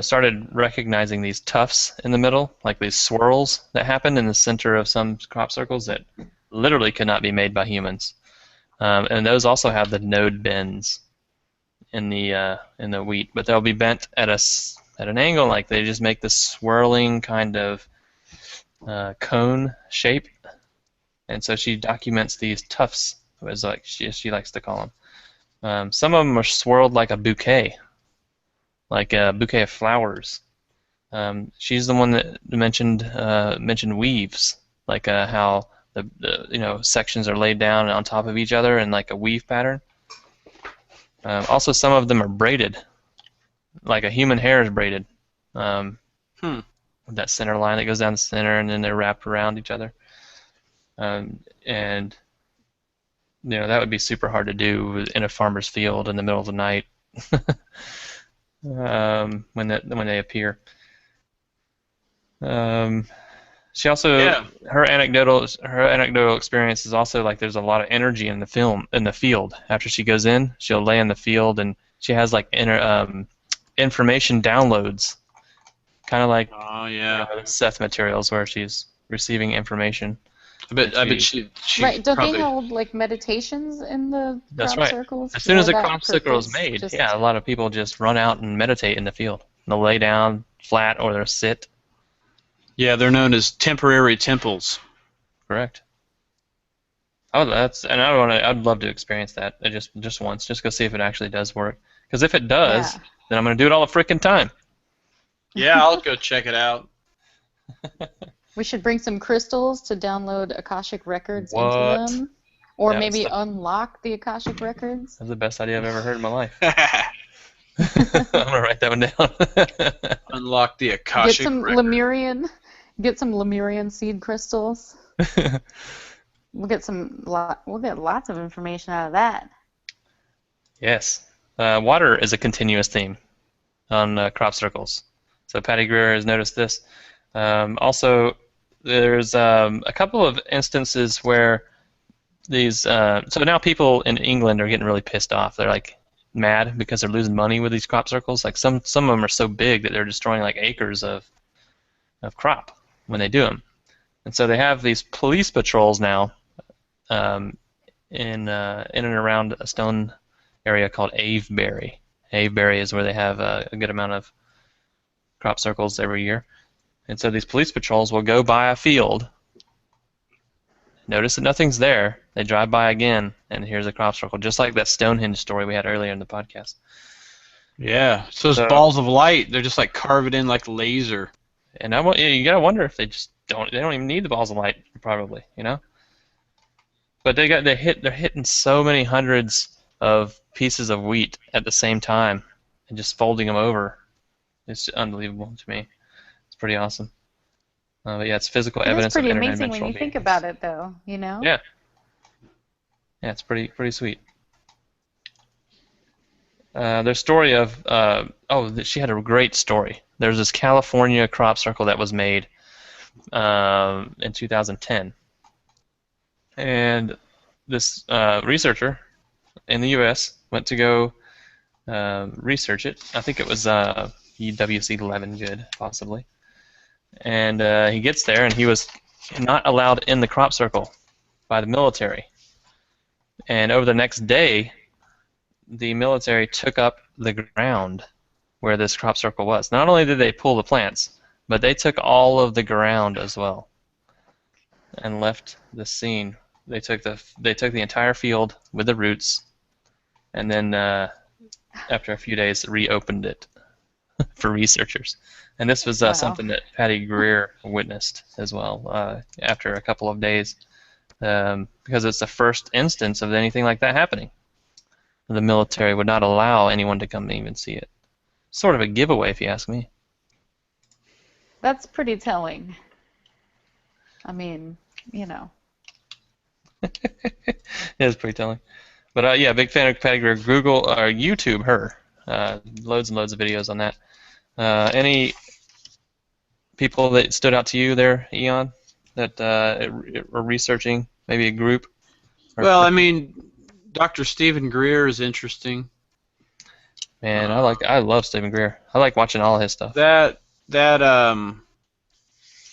started recognizing these tufts in the middle, like these swirls that happen in the center of some crop circles that literally could not be made by humans. And those also have the node bends in the wheat, but they'll be bent at an angle, like they just make this swirling kind of cone shape. And so she documents these tufts, as like she likes to call them. Some of them are swirled like a bouquet of flowers. She's the one that mentioned weaves, like how the sections are laid down on top of each other in like a weave pattern. Also, some of them are braided, like a human hair is braided. Um, Hmm. with that center line that goes down the center, and then they're wrapped around each other. And that would be super hard to do in a farmer's field in the middle of the night when they appear. Um, she also Yeah. her anecdotal experience is also like there's a lot of energy in the field. After she goes in, she'll lay in the field and she has like information downloads, kind of like Oh yeah. the Seth materials where she's receiving information. I bet she Right, don't they probably. hold like meditations in the That's crop right. circles As soon as for a that crop circle is purpose? made, yeah, Just a lot of people just run out and meditate in the field. They'll lay down flat or they'll sit. Yeah, they're known as temporary temples. Correct. I'd love to experience that just once, just go see if it actually does work. Because if it does, yeah. then I'm gonna do it all the freaking time. Yeah, I'll go check it out. We should bring some crystals to download Akashic records into What? them, or Yeah, maybe unlock the Akashic records. that's the best idea I've ever heard in my life. I'm gonna write that one down. Unlock the Get Akashic some record. Lemurian, get some Lemurian seed crystals. We'll get lots of information out of that. Yes. Water is a continuous theme on crop circles. So Patty Greer has noticed this. Also, there's a couple of instances where so now people in England are getting really pissed off. They're like mad because they're losing money with these crop circles. Like some of them are so big that they're destroying like acres of crop when they do them. And so they have these police patrols now in and around a stone area called Avebury. Avebury is where they have a good amount of crop circles every year. And so these police patrols will go by a field, notice that nothing's there, they drive by again, and here's a crop circle, just like that Stonehenge story we had earlier in the podcast. Yeah, so those So, balls of light, they're just like carve it in like laser. and you gotta wonder if they don't even need the balls of light, probably, But they're hitting so many hundreds of pieces of wheat at the same time and just folding them over. It's unbelievable to me. It's pretty awesome. But yeah, it's physical It is evidence of pretty amazing when interdimensional you think beings. about it, though, you know? Yeah, yeah, it's pretty sweet. Their story of she had a great story. There's this California crop circle that was made in 2010, and this researcher in the U.S. went to go research it. I think it was UWC Levengood, possibly. And he gets there, and he was not allowed in the crop circle by the military. And over the next day, the military took up the ground where this crop circle was. Not only did they pull the plants, but they took all of the ground as well and left the scene. They took the entire field with the roots, and then after a few days, reopened it for researchers. And this was Wow. something that Patty Greer witnessed as well after a couple of days, because it's the first instance of anything like that happening. The military would not allow anyone to come and even see it. Sort of a giveaway, if you ask me. That's pretty telling. I mean, you know. It is pretty telling. But yeah, big fan of Patty Greer. Google or YouTube her. Loads and loads of videos on that. Any people that stood out to you there, Eon, that are researching, maybe a group? Well, I mean, Dr. Stephen Greer is interesting. Man, I love Stephen Greer. I like watching all of his stuff. That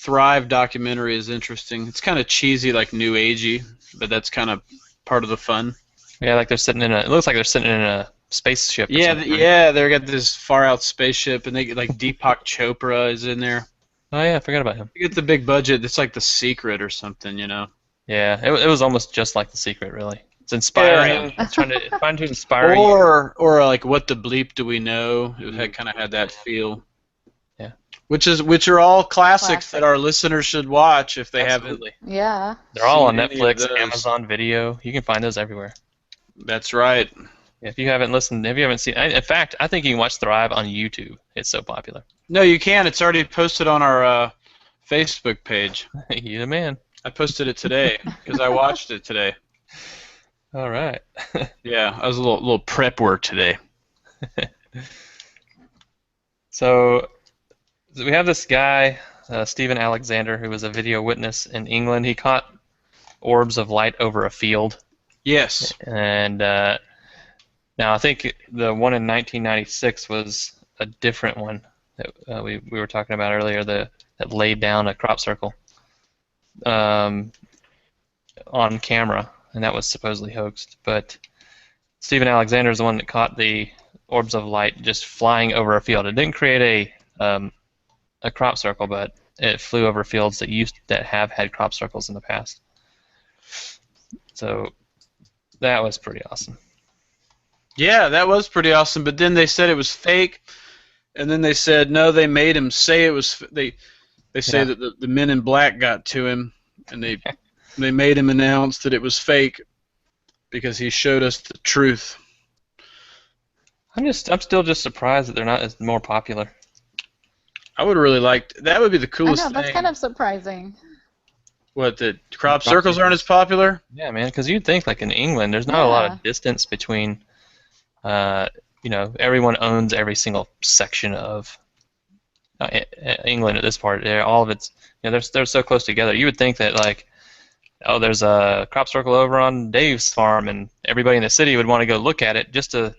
Thrive documentary is interesting. It's kind of cheesy, like new agey, but that's kind of part of the fun. Yeah, like they're sitting in it looks like they're sitting in a spaceship. Yeah, yeah, they got this far out spaceship, and they like Deepak Chopra is in there. Oh yeah, I forgot about him. You get the big budget. It's like The Secret or something, you know. Yeah, it was almost just like The Secret, really. It's inspiring. Yeah. It's trying to inspire you. Or like What the Bleep Do We Know? It had, kind of had that feel. Yeah. Which are all classics Classic. that our listeners should watch if they Absolutely. Yeah. They're all on seen any of Netflix, those. Amazon Video. You can find those everywhere. haven't. That's right. If you haven't listened, if you haven't seen, in fact, I think you can watch Thrive on YouTube. It's so popular. No, you can. It's already posted on our Facebook page. You the man. I posted it today because I watched it today. All right. Yeah, I was a little prep work today. So we have this guy, Stephen Alexander, who was a video witness in England. He caught orbs of light over a field. Yes. And now I think the one in 1996 was a different one that we were talking about earlier, that laid down a crop circle on camera, and that was supposedly hoaxed. But Stephen Alexander is the one that caught the orbs of light just flying over a field. It didn't create a crop circle, but it flew over fields that have had crop circles in the past. So that was pretty awesome. Yeah, that was pretty awesome. But then they said it was fake, and then they said no, they made him say it was. They say Yeah. that the men in black got to him, and they made him announce that it was fake because he showed us the truth. I'm still just surprised that they're not as more popular. I would really like that. Would be the I coolest know, that's thing. kind of surprising. What, the crop circles aren't as popular? Yeah, man, because you'd think like in England, there's not a lot Yeah. of distance between. Everyone owns every single section of England at this part. All of it's, they're so close together. You would think that like, oh, there's a crop circle over on Dave's farm, and everybody in the city would want to go look at it just to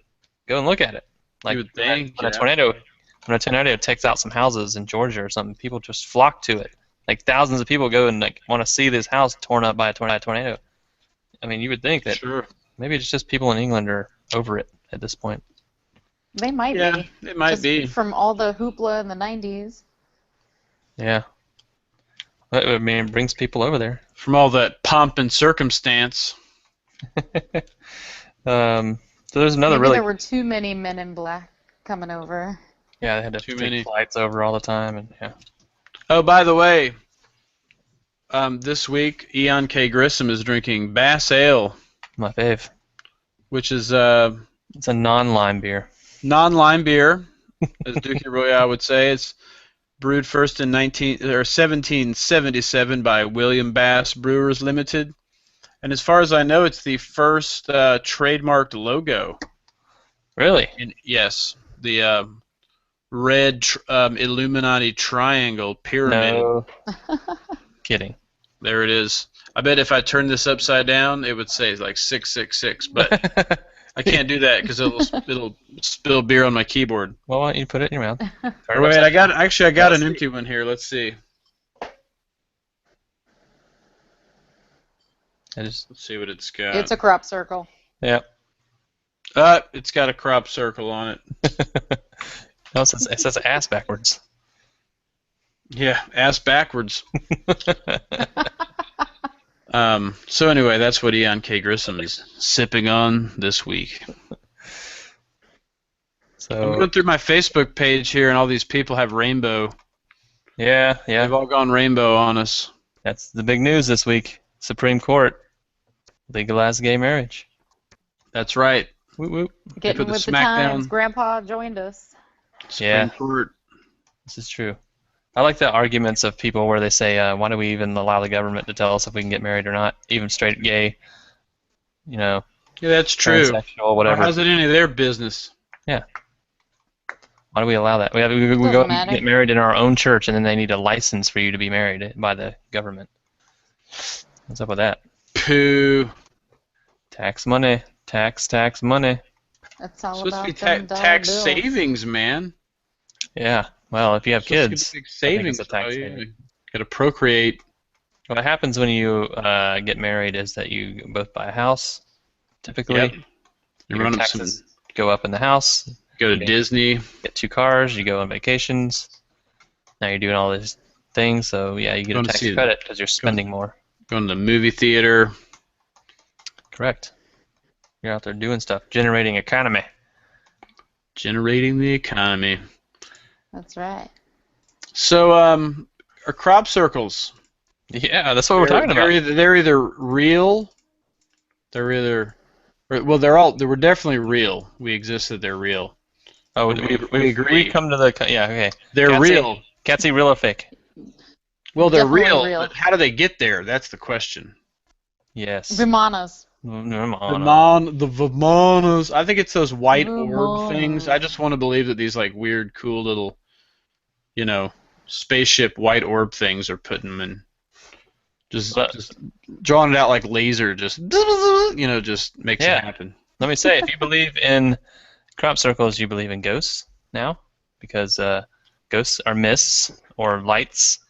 go and look at it. Like You would think, when a yeah. tornado takes out some houses in Georgia or something, people just flock to it. Like thousands of people go and like want to see this house torn up by a tornado. I mean, you would think that Sure. maybe it's just people in England are over it at this point. They might Yeah, be. it might Just be. from all the hoopla in the 90s. Yeah. I mean, it brings people over there. From all that pomp and circumstance. So there's another Maybe really there were too many men in black coming over. yeah, they had to Too take many. flights over all the time, and yeah. Oh, by the way, this week Eon K. Grissom is drinking Bass Ale, My fave. which is It's a non-lime beer. non-lime beer, as Dookie Royale would say. It's Brewed first in 1777 by William Bass Brewers Limited. And as far as I know, it's the first trademarked logo. Really? And yes, the red Illuminati triangle pyramid. No. Kidding. There it is. I bet if I turned this upside down, it would say like 666, but I can't do that because it'll spill beer on my keyboard. Well, why don't you put it in your mouth? Or wait, I got an empty one here. Let's see. Let's see what it's got. It's a crop circle. Yeah. It's got a crop circle on it. No, it says ass backwards. Yeah, ass backwards. So anyway, that's what Eon K. Grissom is sipping on this week. So I'm going through my Facebook page here, and all these people have rainbow. yeah. They've all gone rainbow on us. That's the big news this week. Supreme Court legalized gay marriage. That's right. Whoop, whoop. Getting put the with the smack times. down. Grandpa joined us. Yeah. Supreme Court. This is true. I like the arguments of people where they say, why do we even allow the government to tell us if we can get married or not? Even straight, gay, Yeah, that's true. transsexual, whatever. How's it any of their business? Yeah. Why do we allow that? We go Doesn't and matter. get married in our own church, and then they need a license for you to be married by the government. What's up with that? Pooh. Tax money. Tax money. That's all Supposed to about be them dollar tax bills. savings, man. Yeah. Well, if you have Supposed to kids, be big I think savings. it's a tax Oh, yeah. saving. Got to procreate. What happens when you get married is that you both buy a house, typically. Yep. You Your run up taxes go up in the house. Go to Yeah. Disney. Get 2 cars. You go on vacations. Now you're doing all these things, so yeah, you get a Going to tax see- credit because you're spending more. Going to the movie theater. Correct. You're out there doing stuff, generating economy. Generating the economy. That's right. So, are crop circles? Yeah, that's what we're talking about. They're either real. They were definitely real. We exist that they're real. Oh, we agree. We come to the yeah. Okay. They're Catsy, real. Catsy, real or fake? Well, they're Definitely real, real. but how do they get there? That's the question. Yes. Vimanas. The Vimanas. I think it's those white orb Vimanas. things. I just want to believe that these like weird, cool little, spaceship white orb things are putting them in. Just drawing it out like laser, just makes Yeah. it happen. Let me say, if you believe in crop circles, you believe in ghosts now, because ghosts are mists or lights.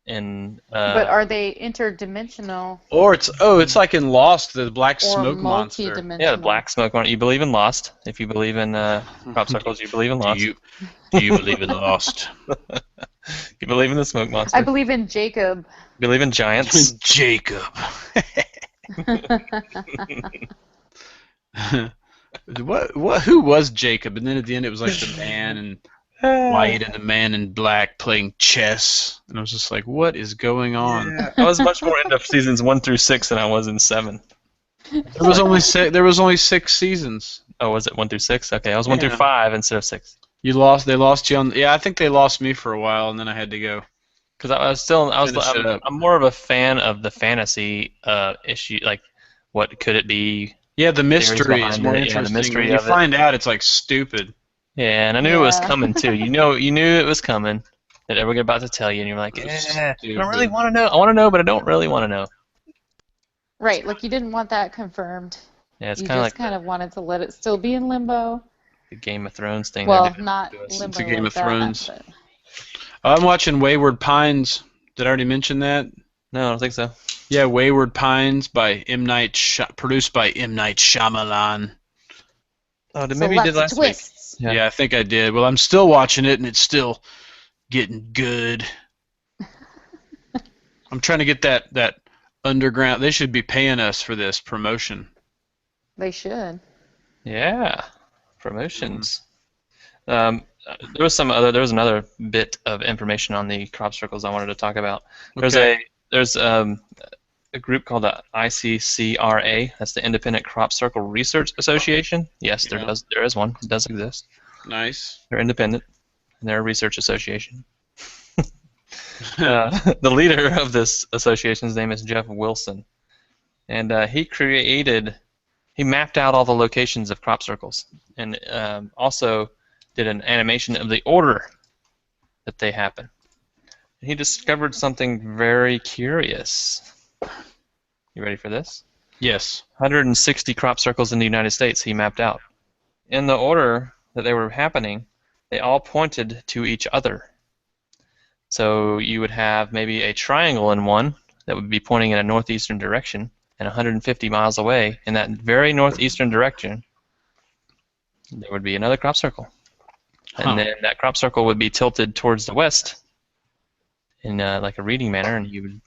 And But are they interdimensional Or it's like in Lost, the black or smoke monster. multidimensional? yeah, the black smoke one. You believe in Lost. If you believe in crop circles, you believe in Lost. Do you believe in Lost? You believe in the smoke monster. I believe in Jacob. You believe in giants. Jacob. Who was Jacob? And then at the end it was like the man in white and the man in black playing chess. And I was just like, what is going on? Yeah, I was much more into seasons 1 through 6 than I was in 7. There was only 6 seasons. Oh, was it 1 through 6? Okay, I was 1 through Yeah. 5 instead of 6. They lost you on. Yeah, I think they lost me for a while, and then I had to go. Because I'm more of a fan of the fantasy issue, like what could it be? Yeah, the mystery behind is more it, yeah, the interesting. mystery When you of it. find out, it's like stupid. Yeah, and I knew it was Yeah. coming too. You knew it was coming. That they were about to tell you, and you're like, It was I don't really stupid. want to know. I want to know, but I don't really want to know. Right, like you didn't want that confirmed. Yeah, it's You kind of just like kind of wanted to let it still be in limbo. the Game of Thrones thing. Well, they did not to us. limbo It's a Game like of that, Thrones. but- I'm watching Wayward Pines. Did I already mention that? No, I don't think so. Yeah, Wayward Pines by produced by M. Night Shyamalan. Oh, So maybe you did lots last of week. twists. Yeah. Yeah, I think I did. Well, I'm still watching it, and it's still getting good. I'm trying to get that underground. They should be paying us for this promotion. They should. Yeah, promotions. There was another bit of information on the crop circles I wanted to talk about. There's a group called the ICCRA. That's the Independent Crop Circle Research Association. Yes, Yeah. there is one. It does exist. Nice. They're independent. and they're a research association. The leader of this association's name is Jeff Wilson, and he mapped out all the locations of crop circles, and also did an animation of the order that they happen. And he discovered something very curious. You ready for this? Yes. 160 crop circles in the United States he mapped out. In the order that they were happening, they all pointed to each other. So you would have maybe a triangle in one that would be pointing in a northeastern direction, and 150 miles away in that very northeastern direction, there would be another crop circle. And then that crop circle would be tilted towards the west in like a reading manner, and you would,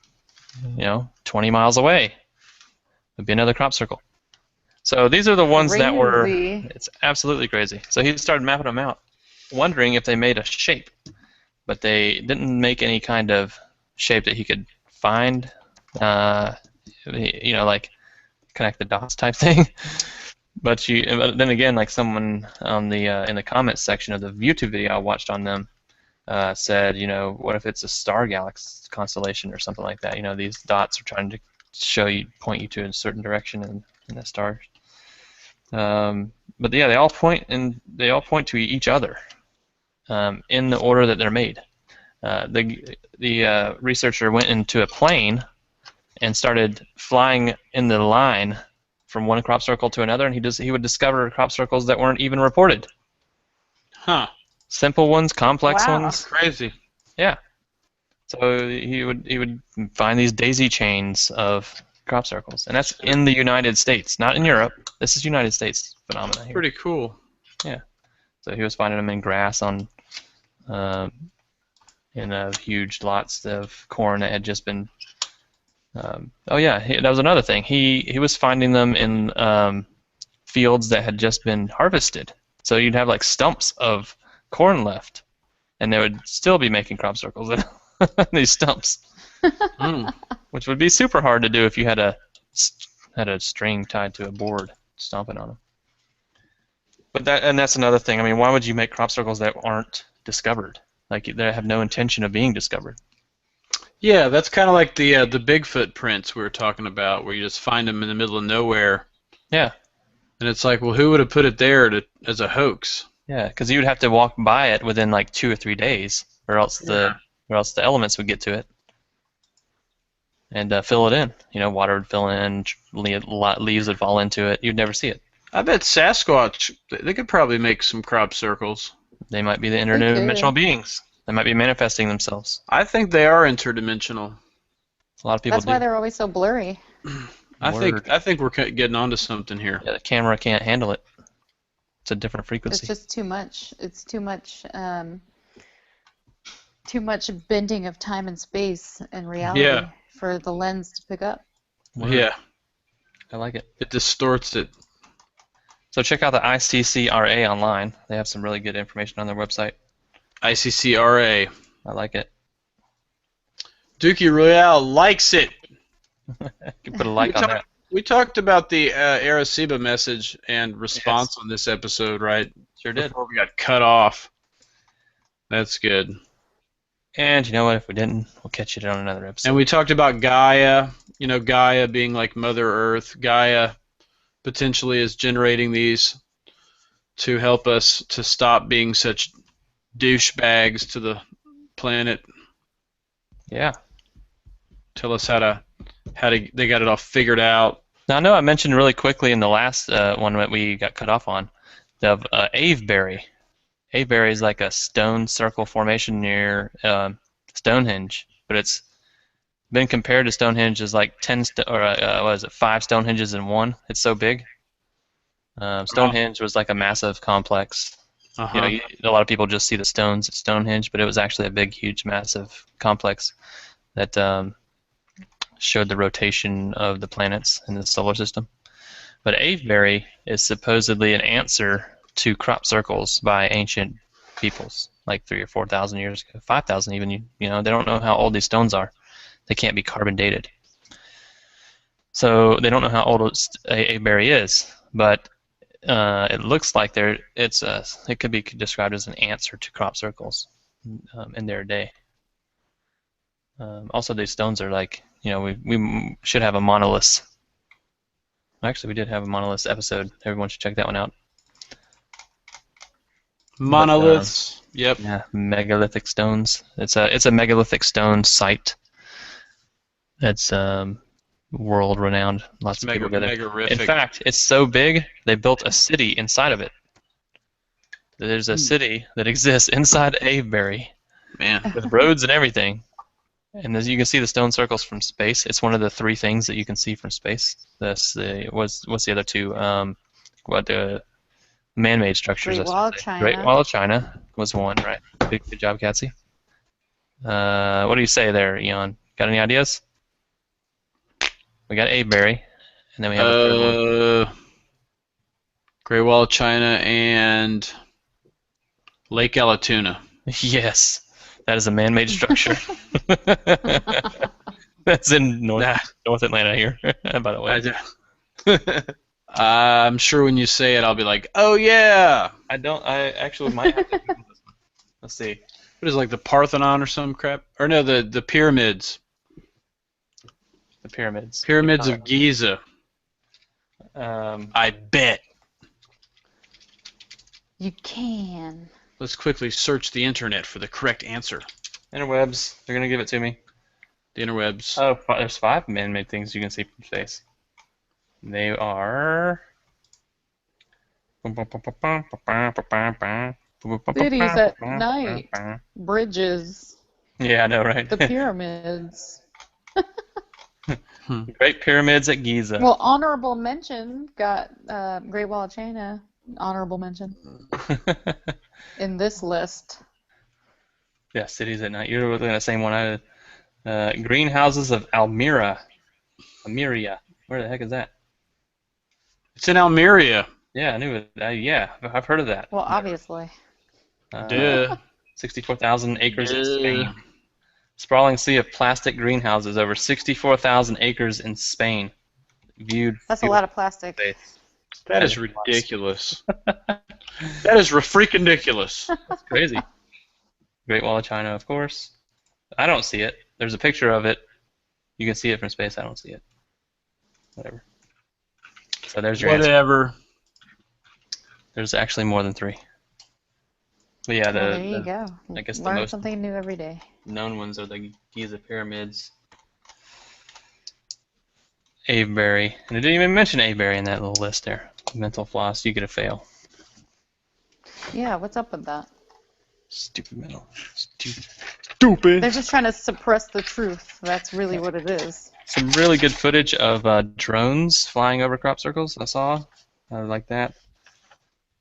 20 miles away would be another crop circle. So these are the ones that were, it's absolutely crazy. So he started mapping them out, wondering if they made a shape. But they didn't make any kind of shape that he could find, like connect the dots type thing. But then again, like someone on the in the comments section of the YouTube video I watched on them said, what if it's a star galaxy constellation or something like that? These dots are trying to point you to a certain direction in the stars. But yeah, they all point to each other. In the order that they're made. The researcher went into a plane and started flying in the line from one crop circle to another, and he would discover crop circles that weren't even reported. Huh. Simple ones, complex Wow. ones. Crazy. Yeah. So he would find these daisy chains of crop circles, and that's in the United States, not in Europe. This is United States phenomena here. Pretty cool. Yeah. So he was finding them in grass in huge lots of corn that had just been. That was another thing. He was finding them in fields that had just been harvested. So you'd have like stumps of corn left, and they would still be making crop circles in these stumps, which would be super hard to do if you had a string tied to a board stomping on them. But that's another thing. I mean, why would you make crop circles that aren't discovered? Like they have no intention of being discovered. Yeah, that's kind of like the Bigfoot prints we were talking about, where you just find them in the middle of nowhere. Yeah. And it's like, well, who would have put it there as a hoax? Yeah, because you would have to walk by it within like 2 or 3 days, or else the elements would get to it and fill it in. Water would fill in, leaves would fall into it. You'd never see it. I bet Sasquatch, they could probably make some crop circles. They might be the interdimensional beings. They might be manifesting themselves. I think they are interdimensional. A lot of people That's why they're always so blurry. I think we're getting onto something here. Yeah, the camera can't handle it. It's a different frequency. It's just too much. It's too much bending of time and space and reality for the lens to pick up. Word. Yeah. I like it. It distorts it. So check out the ICCRA online. They have some really good information on their website. ICCRA. I like it. Dookie Royale likes it. You can put a like on that. We talked about the Arecibo message and response on this episode, right? Sure did. Before we got cut off. That's good. And you know what? If we didn't, we'll catch it on another episode. And we talked about Gaia. Gaia being like Mother Earth. Gaia potentially is generating these to help us to stop being such douchebags to the planet. Yeah. Tell us how to they got it all figured out. Now I know I mentioned really quickly in the last one that we got cut off on, the Avebury. Avebury is like a stone circle formation near Stonehenge, but it's been compared to Stonehenge as like 5 Stonehenges in one. It's so big. Stonehenge was like a massive complex. A lot of people just see the stones at Stonehenge, but it was actually a big, huge, massive complex that showed the rotation of the planets in the solar system. But Avebury is supposedly an answer to crop circles by ancient peoples, like 3,000 or 4,000 years ago, 5,000 even. They don't know how old these stones are. They can't be carbon dated. So they don't know how old Avebury is, but it looks like it could be described as an answer to crop circles in their day. Also, these stones are like, we should have a monolith. Actually, we did have a monolith episode. Everyone should check that one out. But Monoliths. Yep. yeah, megalithic stones. It's a megalithic stone site. It's world renowned. Lots It's of people go there. In megarific. fact, it's so big they built a city inside of it. There's a city that exists inside Avebury Man. with roads and everything. And as you can see the stone circles from space, it's one of the 3 things that you can see from space. What's the other 2? Man-made structures. Great Wall of China. Great Wall of China was one, right? Good job, Katsy. What do you say there, Eon? Got any ideas? We got Avebury, and then we have a third one. Great Wall of China and Lake Allatoona. Yes, that is a man-made structure. That's in North Atlanta here, by the way. I'm sure when you say it, I'll be like, oh yeah. I actually might have to Google this one. Let's see. What is it, like the Parthenon or some crap? Or no, the pyramids. The pyramids. Pyramids of Giza. Um, I bet. You can. Let's quickly search the internet for the correct answer. Interwebs. They're gonna give it to me. The interwebs. Oh, there's 5 man-made things you can see from space. They are. Cities at night. Bridges. Yeah, I know, right? The pyramids. Great pyramids at Giza. Well, honorable mention got Great Wall of China. Honorable mention in this list. Yeah, cities at night. You're looking at the same one. Greenhouses of Almeria. Where the heck is that? It's in Almeria. Yeah, I knew it. Yeah, I've heard of that. Well, obviously. Duh. 64,000 acres in Spain. Sprawling sea of plastic greenhouses over 64,000 acres in Spain. Viewed. That's a lot of plastic. Space. That is ridiculous. That is freaking ridiculous. That's crazy. Great Wall of China, of course. I don't see it. There's a picture of it. You can see it from space. I don't see it. Whatever. So there's your answer. Whatever. There's actually more than 3. But yeah, Well, there you go. I guess the Learn most something new every day. known ones are the Giza pyramids, Avebury, and I didn't even mention Avebury in that little list there. Mental floss, you get a fail. Yeah, what's up with that? Stupid mental. Stupid. They're just trying to suppress the truth. That's really what it is. Some really good footage of drones flying over crop circles. I saw. I like that.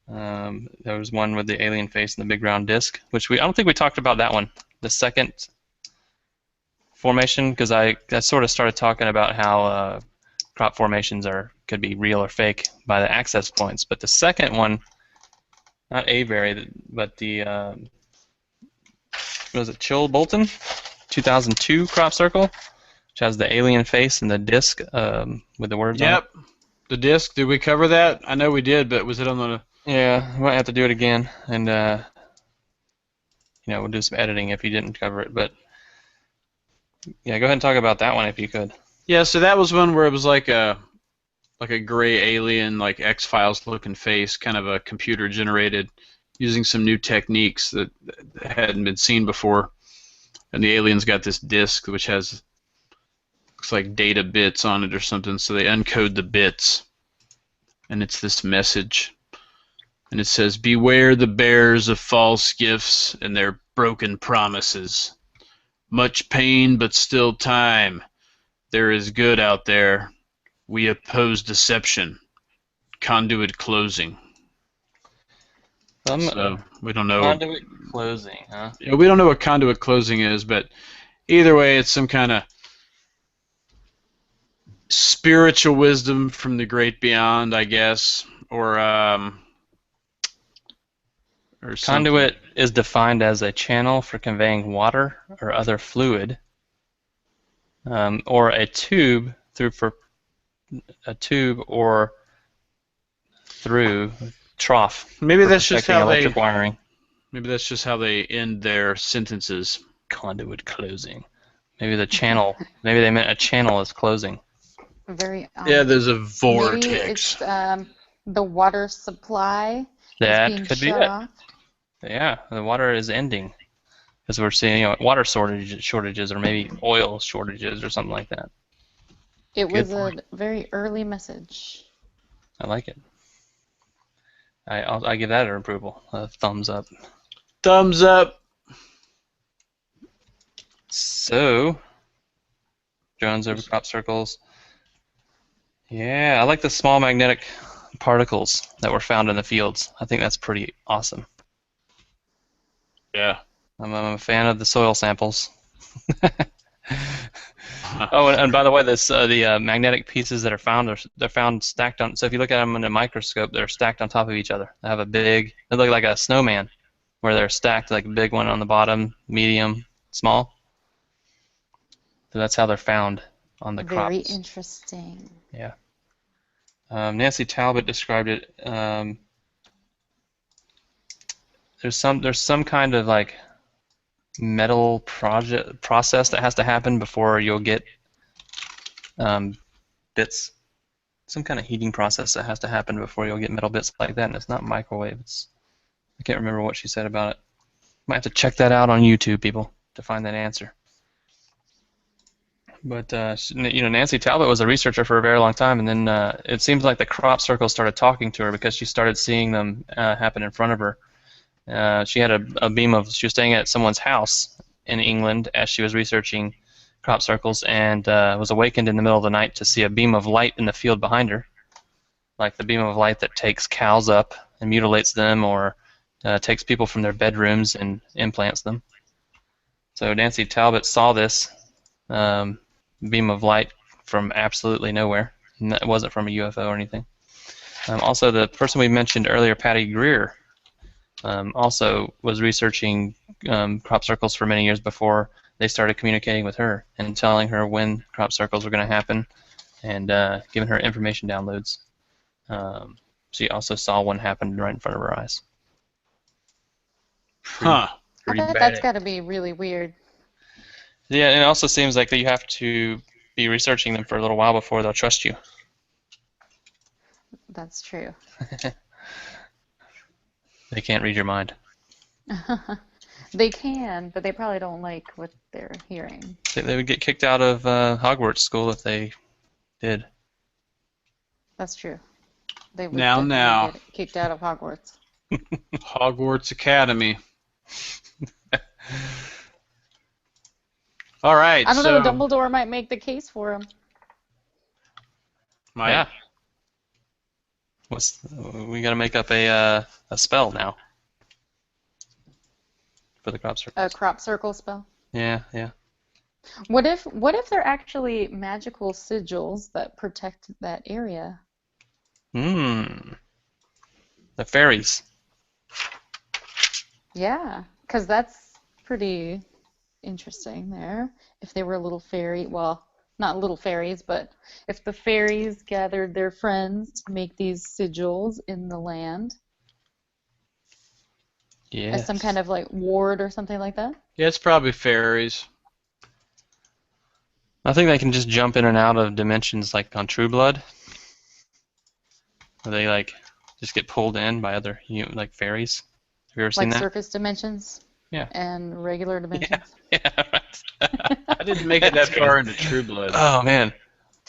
There was one with the alien face and the big round disc, which I don't think we talked about that one. The second formation, because I sort of started talking about how crop formations could be real or fake by the access points. But the second one, not Avebury, but the was it Chill Bolton, 2002 crop circle, which has the alien face and the disc with the words on it. Yep. The disc. Did we cover that? I know we did, but was it on the? Yeah, we might have to do it again, and we'll do some editing if you didn't cover it. But yeah, go ahead and talk about that one if you could. Yeah. So that was one where it was like a gray alien, like X-Files looking face, kind of a computer generated, using some new techniques that hadn't been seen before. And the alien's got this disc which looks like data bits on it or something. So they encode the bits, and it's this message. And it says, "Beware the bearers of false gifts and their broken promises. Much pain, but still time. There is good out there. We oppose deception. Conduit closing." So we don't know. Conduit closing, huh? Yeah, we don't know what conduit closing is, but either way, it's some kind of spiritual wisdom from the great beyond, I guess, or something. Conduit is defined as a channel for conveying water or other fluid, or a tube or through trough Maybe for that's just protecting how electric they. wiring. Maybe that's just how they end their sentences. Conduit closing. Maybe the channel. Maybe they meant a channel is closing. Very Yeah, there's a maybe vortex. it's the water supply is That being could be shut it. off. Yeah, the water is ending because we're seeing water shortages or maybe oil shortages or something like that. It Good was point. a very early message. I like it. I give that an approval, a thumbs up. Thumbs up. So, drones over crop circles. Yeah, I like the small magnetic particles that were found in the fields. I think that's pretty awesome. Yeah. I'm a fan of the soil samples. Oh, and by the way, the magnetic pieces that are found they're found stacked on. So if you look at them in a microscope, they're stacked on top of each other. They have they look like a snowman, where they're stacked, like a big one on the bottom, medium, small. So that's how they're found on the Very crops. interesting. Yeah. Nancy Talbot described it. There's some kind of like metal process that has to happen before you'll get bits. Some kind of heating process that has to happen before you'll get metal bits like that, and it's not microwave. I can't remember what she said about it. Might have to check that out on YouTube, people, to find that answer. But Nancy Talbot was a researcher for a very long time, and then it seems like the crop circles started talking to her because she started seeing them happen in front of her. She had she was staying at someone's house in England as she was researching crop circles, and was awakened in the middle of the night to see a beam of light in the field behind her, like the beam of light that takes cows up and mutilates them, or takes people from their bedrooms and implants them. So Nancy Talbot saw this beam of light from absolutely nowhere, and that wasn't from a UFO or anything. Also, the person we mentioned earlier, Patty Greer, also was researching crop circles for many years before they started communicating with her and telling her when crop circles were going to happen, and giving her information downloads. She also saw one happen right in front of her eyes. Huh. I bet that's got to be really weird. Yeah, and it also seems like that you have to be researching them for a little while before they'll trust you. That's true. They can't read your mind. They can, but they probably don't like what they're hearing. They would get kicked out of Hogwarts school if they did. That's true. They would Now. definitely get kicked out of Hogwarts. Hogwarts Academy. All right. I don't know. Dumbledore might make the case for him. Yeah. We got to make up a spell now for the crop circles. A crop circle spell. Yeah. What if they're actually magical sigils that protect that area? The fairies. Yeah, because that's pretty interesting there. If they were little fairy, well, not little fairies, but if the fairies gathered their friends to make these sigils in the land as some kind of like ward or something like that. Yeah, it's probably fairies. I think they can just jump in and out of dimensions like on True Blood. Where they like just get pulled in by other like fairies. Have you ever seen Like that? surface dimensions. Yeah. And regular dimensions. Yeah, right. I didn't make it that far into True Blood. Oh man!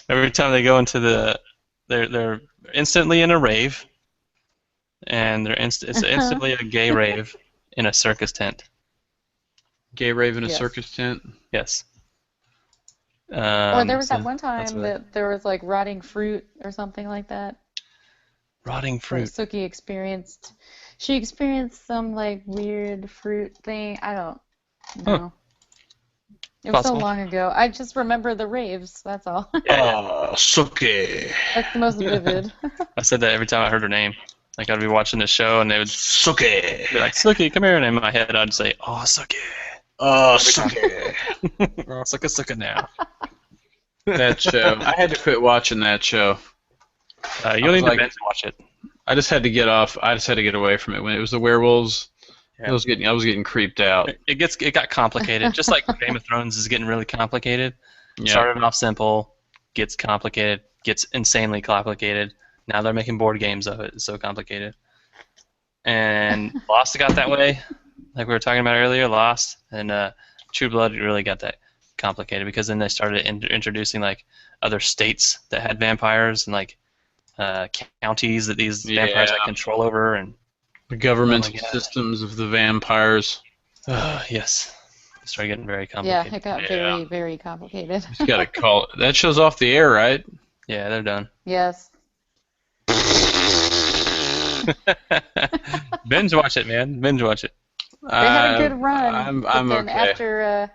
Every time they go into they're instantly in a rave, and it's instantly a gay rave in a circus tent. Gay rave in a circus tent. Yes. Or there was that one time that there was like rotting fruit or something like that. Rotting fruit. Suki experienced. She experienced some like weird fruit thing. I don't know. Huh. It was so long ago. I just remember the raves. That's all. Suki. That's the most vivid. I said that every time I heard her name. Like I'd be watching the show and they would Suki. be like, Suki, come here, and in my head I'd say, oh, Suki. Oh, Suki. Oh, Suki now. That show. I had to quit watching that show. You'll need to binge watch it. I just had to get off. I just had to get away from it when it was the werewolves. Yeah. I was getting creeped out. It got complicated, just like Game of Thrones is getting really complicated. Yeah. Started off simple, gets complicated, gets insanely complicated. Now they're making board games of it. It's so complicated. And Lost got that way, like we were talking about earlier. Lost and True Blood really got that complicated because then they started introducing like other states that had vampires and like counties that these vampires had control over and the governmental systems of the vampires. Yes, it started getting very complicated. Yeah, it got very, very complicated. Just gotta call it. That show's off the air, right? Yeah, they're done. Yes. Binge watch it, man. Binge watch it. They had a good run. I'm but then okay.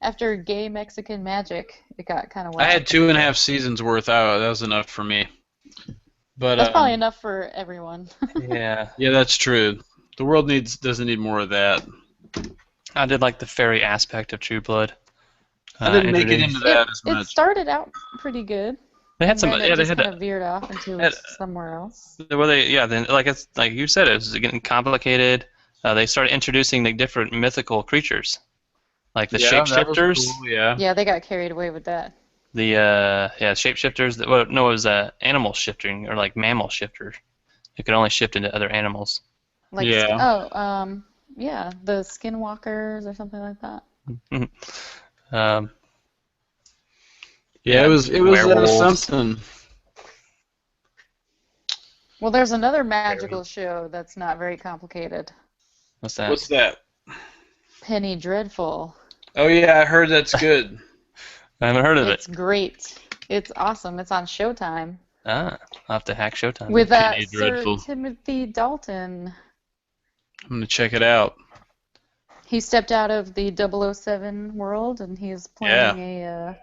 after Gay Mexican Magic, it got kind of wild. I had 2.5 seasons worth. That was enough for me. But that's probably enough for everyone. Yeah. Yeah, that's true. The world doesn't need more of that. I did like the fairy aspect of True Blood. I didn't make it into that as much. It started out pretty good. They had some. And then Yeah, it they just had. kind of veered off into somewhere else. Well, then it's like you said, it was getting complicated. They started introducing the different mythical creatures, like the shapeshifters. Cool, yeah. Yeah, they got carried away with that. The shapeshifters. Well, no, it was animal shifting or like mammal shifters. It could only shift into other animals. Like Yeah. yeah, the skinwalkers or something like that. Yeah, it was something. Well, there's another magical show that's not very complicated. What's that? What's that? Penny Dreadful. Oh yeah, I heard that's good. I haven't heard of It's great. It's awesome. It's on Showtime. I'll have to hack Showtime. With Penny Sir Dreadful. Timothy Dalton. I'm gonna check it out. He stepped out of the 007 world and he's playing a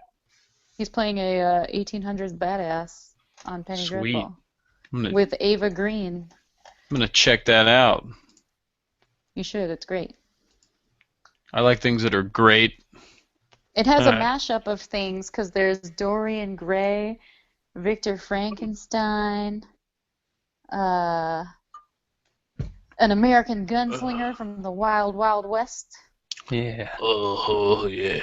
1800s badass on Penny Sweet. Dreadful I'm with Ava Green. gonna check that out. You should. It's great. I like things that are great. It has a Alright. mashup of things because there's Dorian Gray, Victor Frankenstein, an American gunslinger from the Wild Wild West. Yeah. Oh yeah.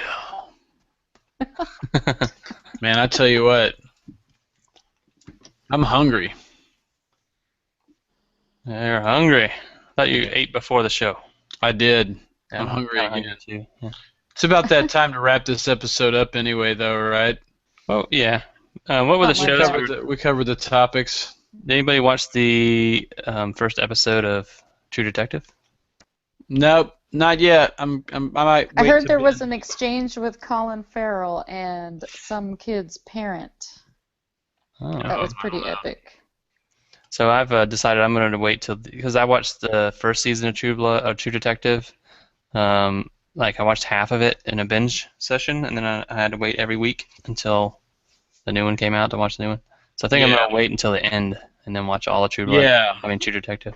Man, I tell you what. I'm hungry. You're hungry. I thought you ate before the show. I did. Yeah, I'm hungry kinda again. too. Yeah. It's about that time to wrap this episode up anyway, though, right? Oh yeah. What were the Something like shows? that. We covered the topics. Did anybody watch the first episode of True Detective? Nope, not yet. I might. I wait heard to there bed. was an exchange with Colin Farrell and some kid's parent. Oh. That was pretty epic. So I've decided I'm going to wait till because I watched the first season of True Detective. Like I watched half of it in a binge session, and then I had to wait every week until the new one came out to watch the new one. So I think I'm going to wait until the end and then watch all of True Blood. Yeah. I mean True Detective.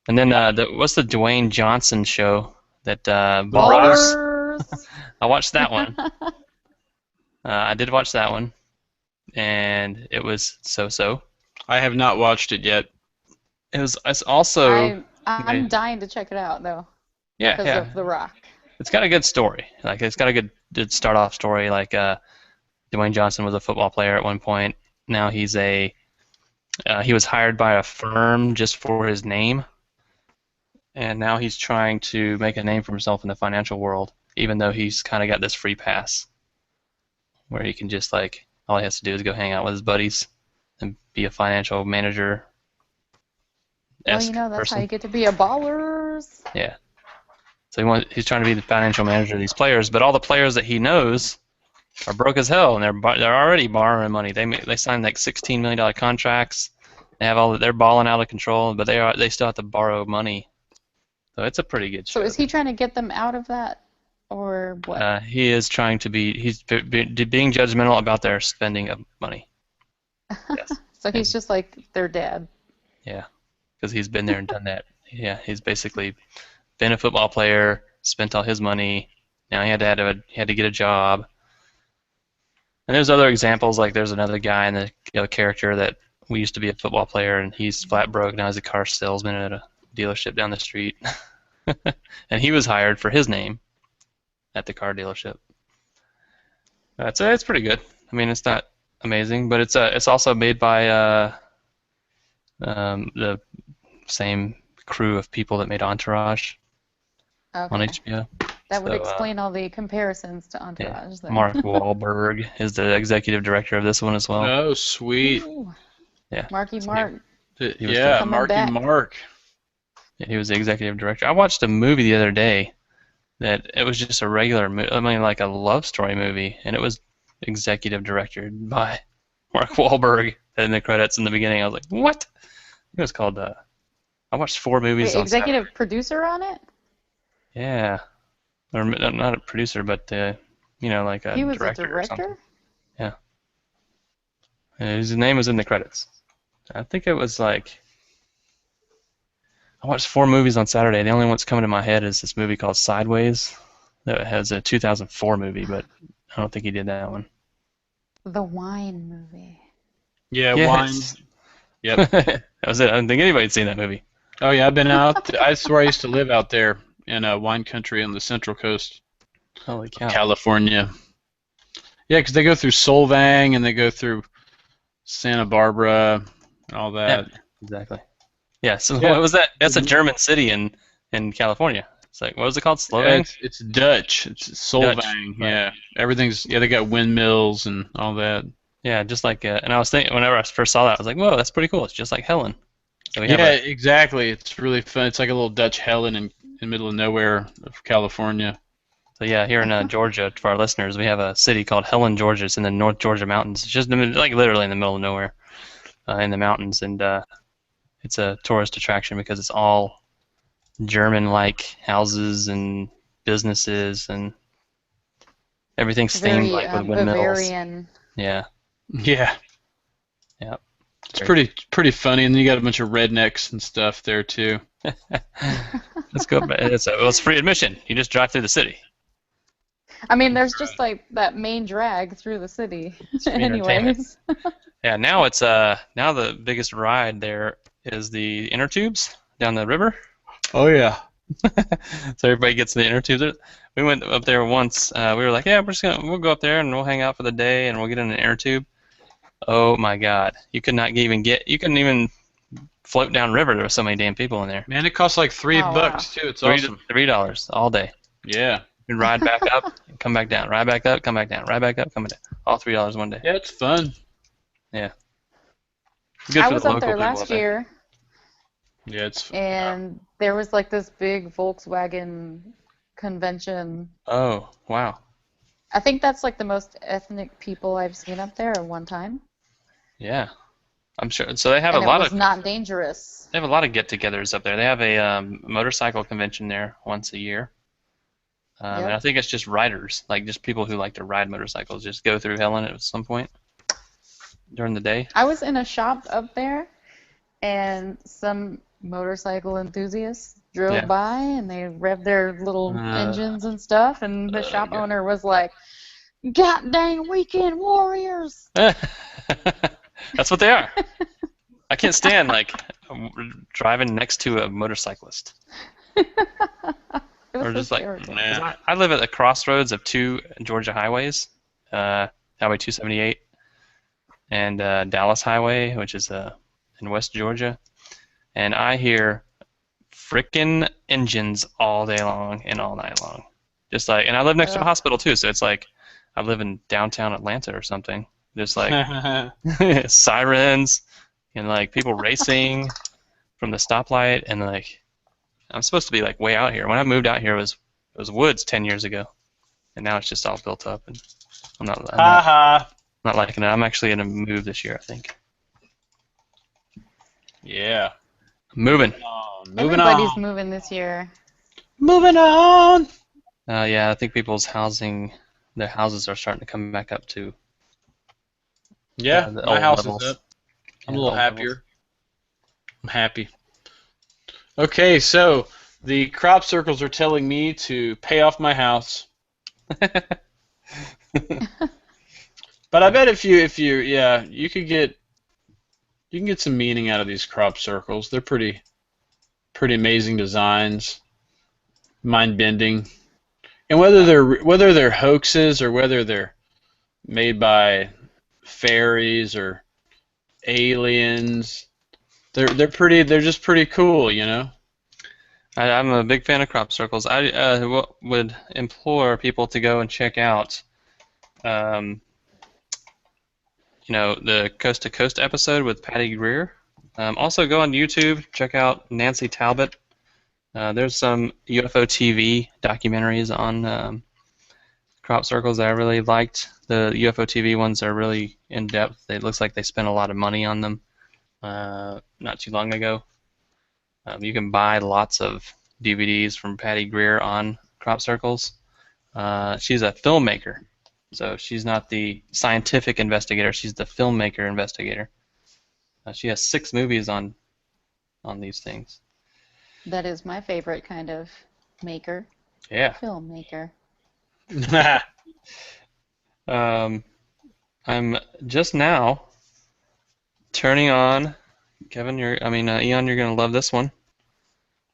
And then what's the Dwayne Johnson show that Ballers. I watched that one. I did watch that one, and it was so-so. I have not watched it yet. It's also I'm dying to check it out though because yeah. of The Rock. It's got a good story. Like it's got a good start off story. Like Dwayne Johnson was a football player at one point. Now he was hired by a firm just for his name, and now he's trying to make a name for himself in the financial world. Even though he's kind of got this free pass, where he can just like all he has to do is go hang out with his buddies and be a financial manager. Well, that's how you get to be a ballers. Yeah. So he's trying to be the financial manager of these players, but all the players that he knows are broke as hell, and they're already borrowing money. They signed like $16 million contracts. They have they're balling out of control, but they still have to borrow money. So it's a pretty good show. So is he trying to get them out of that, or what? He is trying to being judgmental about their spending of money. Yes. So he's just like their dad. Yeah, because he's been there and done that. Yeah, he's basically been a football player, spent all his money. Now he had to get a job. And there's other examples, like there's another guy in the character that we used to be a football player, and he's flat broke. Now he's a car salesman at a dealership down the street. And he was hired for his name at the car dealership. It's pretty good. I mean, it's not amazing, but it's also made by the same crew of people that made Entourage on Okay. HBO. That would So, explain all the comparisons to yeah, Entourage then. Mark Wahlberg is the executive director of this one as well. Oh, sweet. Ooh, Yeah, Marky so Mark he was Yeah, coming Marky back. Mark. he was the executive director. I watched a movie the other day that it was just a regular movie, I mean, like a love story movie, and it was executive directed by Mark Wahlberg. In the credits in the beginning, I was like, "What?" It was called. I watched 4 movies Wait, on Saturday. executive producer on it? Yeah, or not a producer, but like a He was a director or something. director? Yeah, his name was in the credits. I think it was like I watched 4 movies on Saturday. The only one that's coming to my head is this movie called Sideways. That has a 2004 movie, but I don't think he did that one. The wine movie. Yeah, wine. Yes. Yep. That was it. I don't think anybody'd seen that movie. Oh yeah, I've been out. I swear I used to live out there in wine country on the Central Coast Holy of cow. California. Yeah, because they go through Solvang and they go through Santa Barbara and all Yeah, that. exactly. Yeah, so Yeah. what was that? That's a German city in California. It's like, what was it called? Yeah, Slovang? it's Dutch. It's Solvang. right. Yeah, everything's they got windmills and all that. Yeah, just like, and I was thinking, whenever I first saw that, I was like, whoa, that's pretty cool. It's just like Helen. So we have Yeah, exactly. It's really fun. It's like a little Dutch Helen in the middle of nowhere of California. so yeah, here in Georgia, for our listeners, we have a city called Helen, Georgia. It's in the North Georgia mountains. It's just like literally in the middle of nowhere, in the mountains, and it's a tourist attraction because it's all German-like houses and businesses, and everything's themed Very like with windmills. Bavarian. Yeah, Yeah, yeah. it's pretty funny, and then you got a bunch of rednecks and stuff there too. Let's go. It's free admission. You just drive through the city. I mean, there's just like that main drag through the city. It's free entertainment. Anyways. Yeah, now it's now the biggest ride there is the inner tubes down the river. Oh yeah. So everybody gets the inner tubes. We went up there once. We were like, yeah, we'll go up there and we'll hang out for the day and we'll get in an inner tube. Oh my God, you couldn't even float down river. There were so many damn people in there. Man, it costs like $3 Oh, wow. too. It's awesome. $3 all day. Yeah. You can ride back up, and come back down, ride back up, come back down, ride back up, come back down. All $3 one day. Yeah, it's fun. Yeah. Good I for was the up local there people last up there. year, Yeah, it's and there was like this big Volkswagen convention. Oh, wow. I think that's like the most ethnic people I've seen up there at one time. Yeah. I'm sure. So they have And a it lot was of not dangerous. they have a lot of get-togethers up there. They have a motorcycle convention there once a year. And Yep. I think it's just riders, like just people who like to ride motorcycles, just go through Helen at some point during the day. I was in a shop up there, and some motorcycle enthusiasts drove Yeah. by, and they revved their little engines and stuff, and the shop yeah. owner was like, "God dang weekend warriors!" That's what they are. I can't stand like driving next to a motorcyclist. It was Or just like, hysterical. man. I live at the crossroads of 2 Georgia highways, Highway 278 and Dallas Highway, which is in West Georgia, and I hear frickin' engines all day long and all night long. Just like, and I live next to a Ugh. hospital too, so it's like I live in downtown Atlanta or something. Just like sirens and like people racing from the stoplight, and like I'm supposed to be like way out here. When I moved out here, it was woods 10 years ago, and now it's just all built up, and I'm not liking it. I'm actually gonna move this year, I think. Yeah. Moving. Moving Everybody's on. moving this year. Moving on. Yeah, I think their houses are starting to come back up to Yeah, the my old house levels. is up. I'm Yeah, a little old happier. levels. I'm happy. Okay, so the crop circles are telling me to pay off my house. But I bet if you you could get You can get some meaning out of these crop circles. They're pretty amazing designs, mind bending. And whether they're hoaxes or whether they're made by fairies or aliens, they're just pretty cool, you know. I'm a big fan of crop circles. I would implore people to go and check out, um, the Coast to Coast episode with Patty Greer. Also, go on YouTube, check out Nancy Talbot. There's some UFO TV documentaries on crop circles that I really liked. The UFO TV ones are really in depth. It looks like they spent a lot of money on them not too long ago. You can buy lots of DVDs from Patty Greer on crop circles. She's a filmmaker, so she's not the scientific investigator. She's the filmmaker investigator. She has 6 movies on these things. That is my favorite kind of maker, Yeah. filmmaker. I'm just now turning on. Kevin, Eon, you're gonna love this one. I'm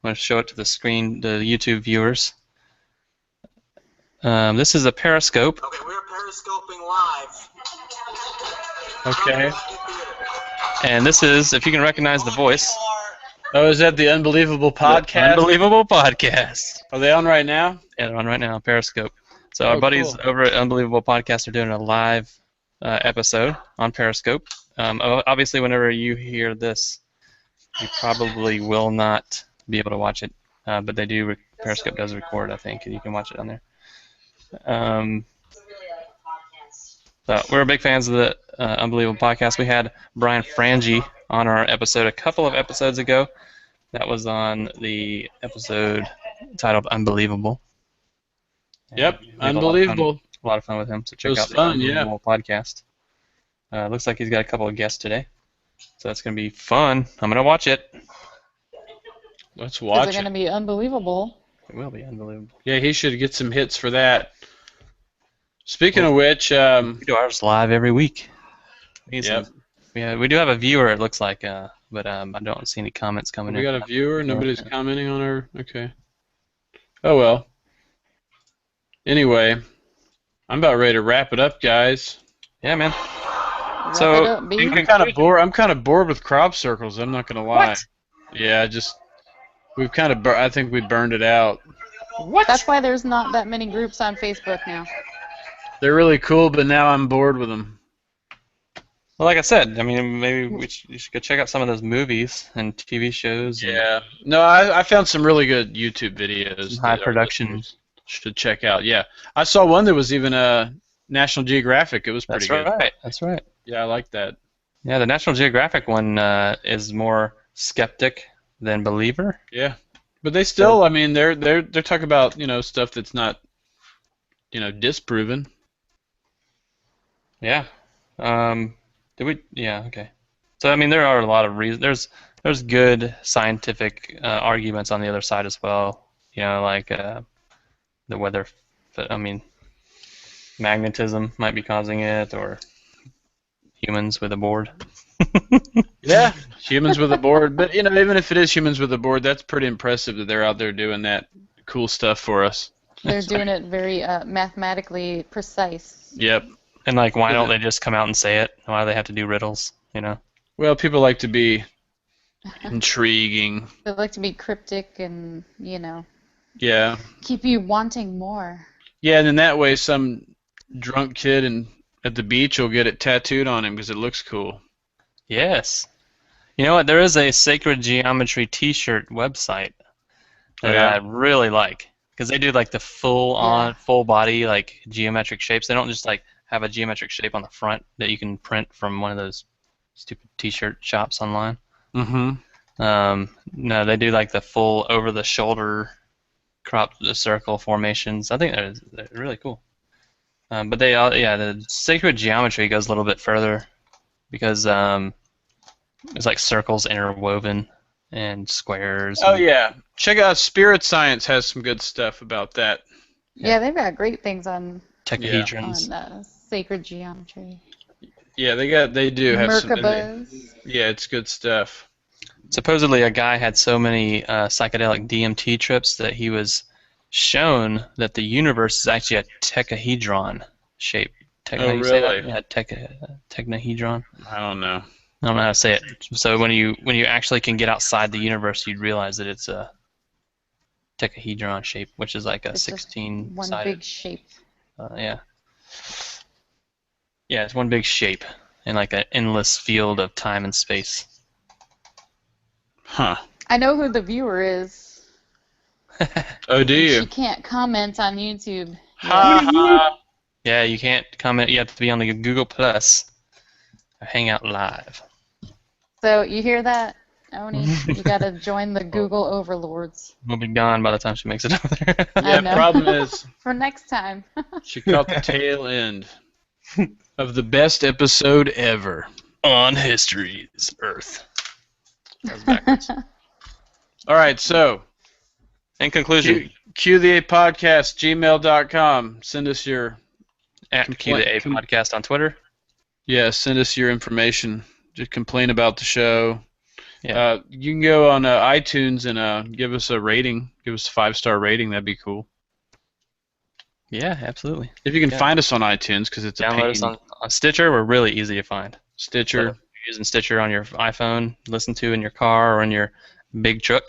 gonna show it to the screen, the YouTube viewers. This is a Periscope. Okay, we're periscoping live. Okay. And this is, if you can recognize the voice, Oh, is that the Unbelievable podcast? Unbelievable Podcast. Are they on right now? Yeah, they're on right now, Periscope. So Oh, our buddies cool. over at Unbelievable Podcast are doing a live episode on Periscope. Obviously, whenever you hear this, you probably will not be able to watch it, but they do. Periscope does record, I think, and you can watch it on there. So we're big fans of the Unbelievable Podcast. We had Brian Frangie on our episode a couple of episodes ago. That was on the episode titled Unbelievable. Yep, We had unbelievable. A lot of fun with him. So It check was out the fun, yeah. Unbelievable Podcast. Looks like he's got a couple of guests today, so that's gonna be fun. I'm gonna watch it. Let's Is watch it going to it. be unbelievable? It will be unbelievable. Yeah, he should get some hits for that. Speaking of which, We do ours live every week. Yep. We do have a viewer, it looks like, but I don't see any comments coming we in. got a viewer. Nobody's commenting on our. Okay. Oh well. Anyway, I'm about ready to wrap it up, guys. Yeah, man. Wrap So, it up, B. I'm kind of bored. I'm kind of bored with crop circles. I'm not gonna lie. What? Yeah, we've kind of. I think we burned it out. What? That's why there's not that many groups on Facebook now. They're really cool, but now I'm bored with them. Well, like I said, I mean, maybe you should go check out some of those movies and TV shows. and Yeah. No, I found some really good YouTube videos. High that our production. listeners should check out. Yeah, I saw one that was even a National Geographic. It was pretty That's good. right. That's right. Yeah, I like that. Yeah, the National Geographic one is more skeptic than believer. Yeah, but they still. I mean, they're talking about stuff that's not disproven. Yeah. Did we? Yeah. Okay. So I mean, there are a lot of reasons. There's good scientific arguments on the other side as well. Like the weather. I mean, magnetism might be causing it, or humans with a board. Yeah, humans with a board. But even if it is humans with a board, that's pretty impressive that they're out there doing that cool stuff for us. They're doing it very mathematically precise. Yep. And like, why don't they just come out and say it? Why do they have to do riddles? Well, people like to be intriguing. They like to be cryptic and, Yeah. keep you wanting more. Yeah, and then that way some drunk kid at the beach will get it tattooed on him because it looks cool. Yes. You know what? There is a Sacred Geometry T-shirt website that I really like, because they do like the full body like geometric shapes. They don't just like have a geometric shape on the front that you can print from one of those stupid T-shirt shops online. Mm-hmm. No, they do like the full over-the-shoulder crop circle formations. I think they're really cool. But the Sacred Geometry goes a little bit further, because it's like circles interwoven and squares. Oh yeah, check out Spirit Science has some good stuff about that. Yeah, they've got great things on Tetrahedrons. sacred geometry. Yeah, they do have some. Merkabas. Yeah, it's good stuff. Supposedly, a guy had so many psychedelic DMT trips that he was shown that the universe is actually a tetrahedron shape. Oh, How do you say that? really? Yeah, technahedron. I don't know. I don't know how to say it. So when you actually can get outside the universe, you'd realize that it's a tetrahedron shape, which is like a It's just 16-sided. one big shape. Yeah. Yeah, it's one big shape in like an endless field of time and space. Huh. I know who the viewer is. Oh, do She you? can't comment on YouTube. Ha ha. Yeah, you can't comment. You have to be on the Google Plus or Hangout Live. So you hear that, Oni? You gotta join the Google overlords. We'll be gone by the time she makes it over there. I Yeah, know. problem is For next time. she caught the tail end of the best episode ever. On History's Earth. That was backwards. All right, so In conclusion, cue the podcast, gmail.com. Send us your at Q the A podcast on Twitter. send us your information. Just complain about the show. Yeah. You can go on iTunes and give us a rating. Give us a 5-star rating. That'd be cool. Yeah, absolutely. If you can Yeah. find us on iTunes, because it's a Download pain. us on Stitcher. We're really easy to find. Stitcher. So if you're using Stitcher on your iPhone, listen to in your car or in your big truck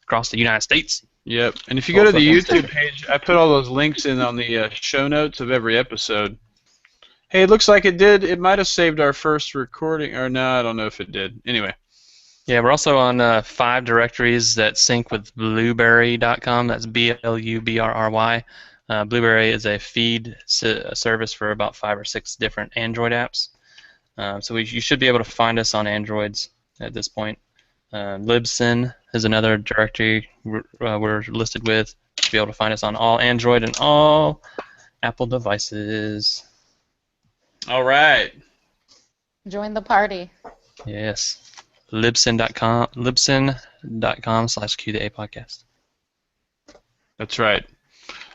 across the United States. Yep. And if you go to the Also on YouTube page, I put all those links in on the show notes of every episode. Hey, it looks like it did. It might have saved our first recording, or no, I don't know if it did. Anyway. Yeah, we're also on 5 directories that sync with Blueberry.com. That's Blubrry. Blueberry is a feed service for about 5 or 6 different Android apps. So you should be able to find us on Androids at this point. Libsyn is another directory we're listed with. You should be able to find us on all Android and all Apple devices. All right. Join the party. Yes. Libsyn.com/Q the A podcast. That's right.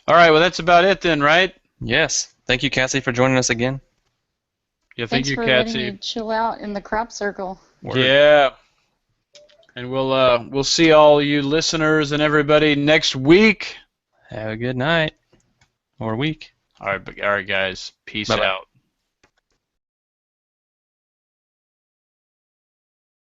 All right, well, that's about it then, right? Yes. Thank you, Cassie, for joining us again. Yeah, thank Thanks you, for letting Catsy. me chill out in the crop circle. Word. Yeah. And we'll see all you listeners and everybody next week. Have a good night or week. All right, guys. Peace Bye-bye. out.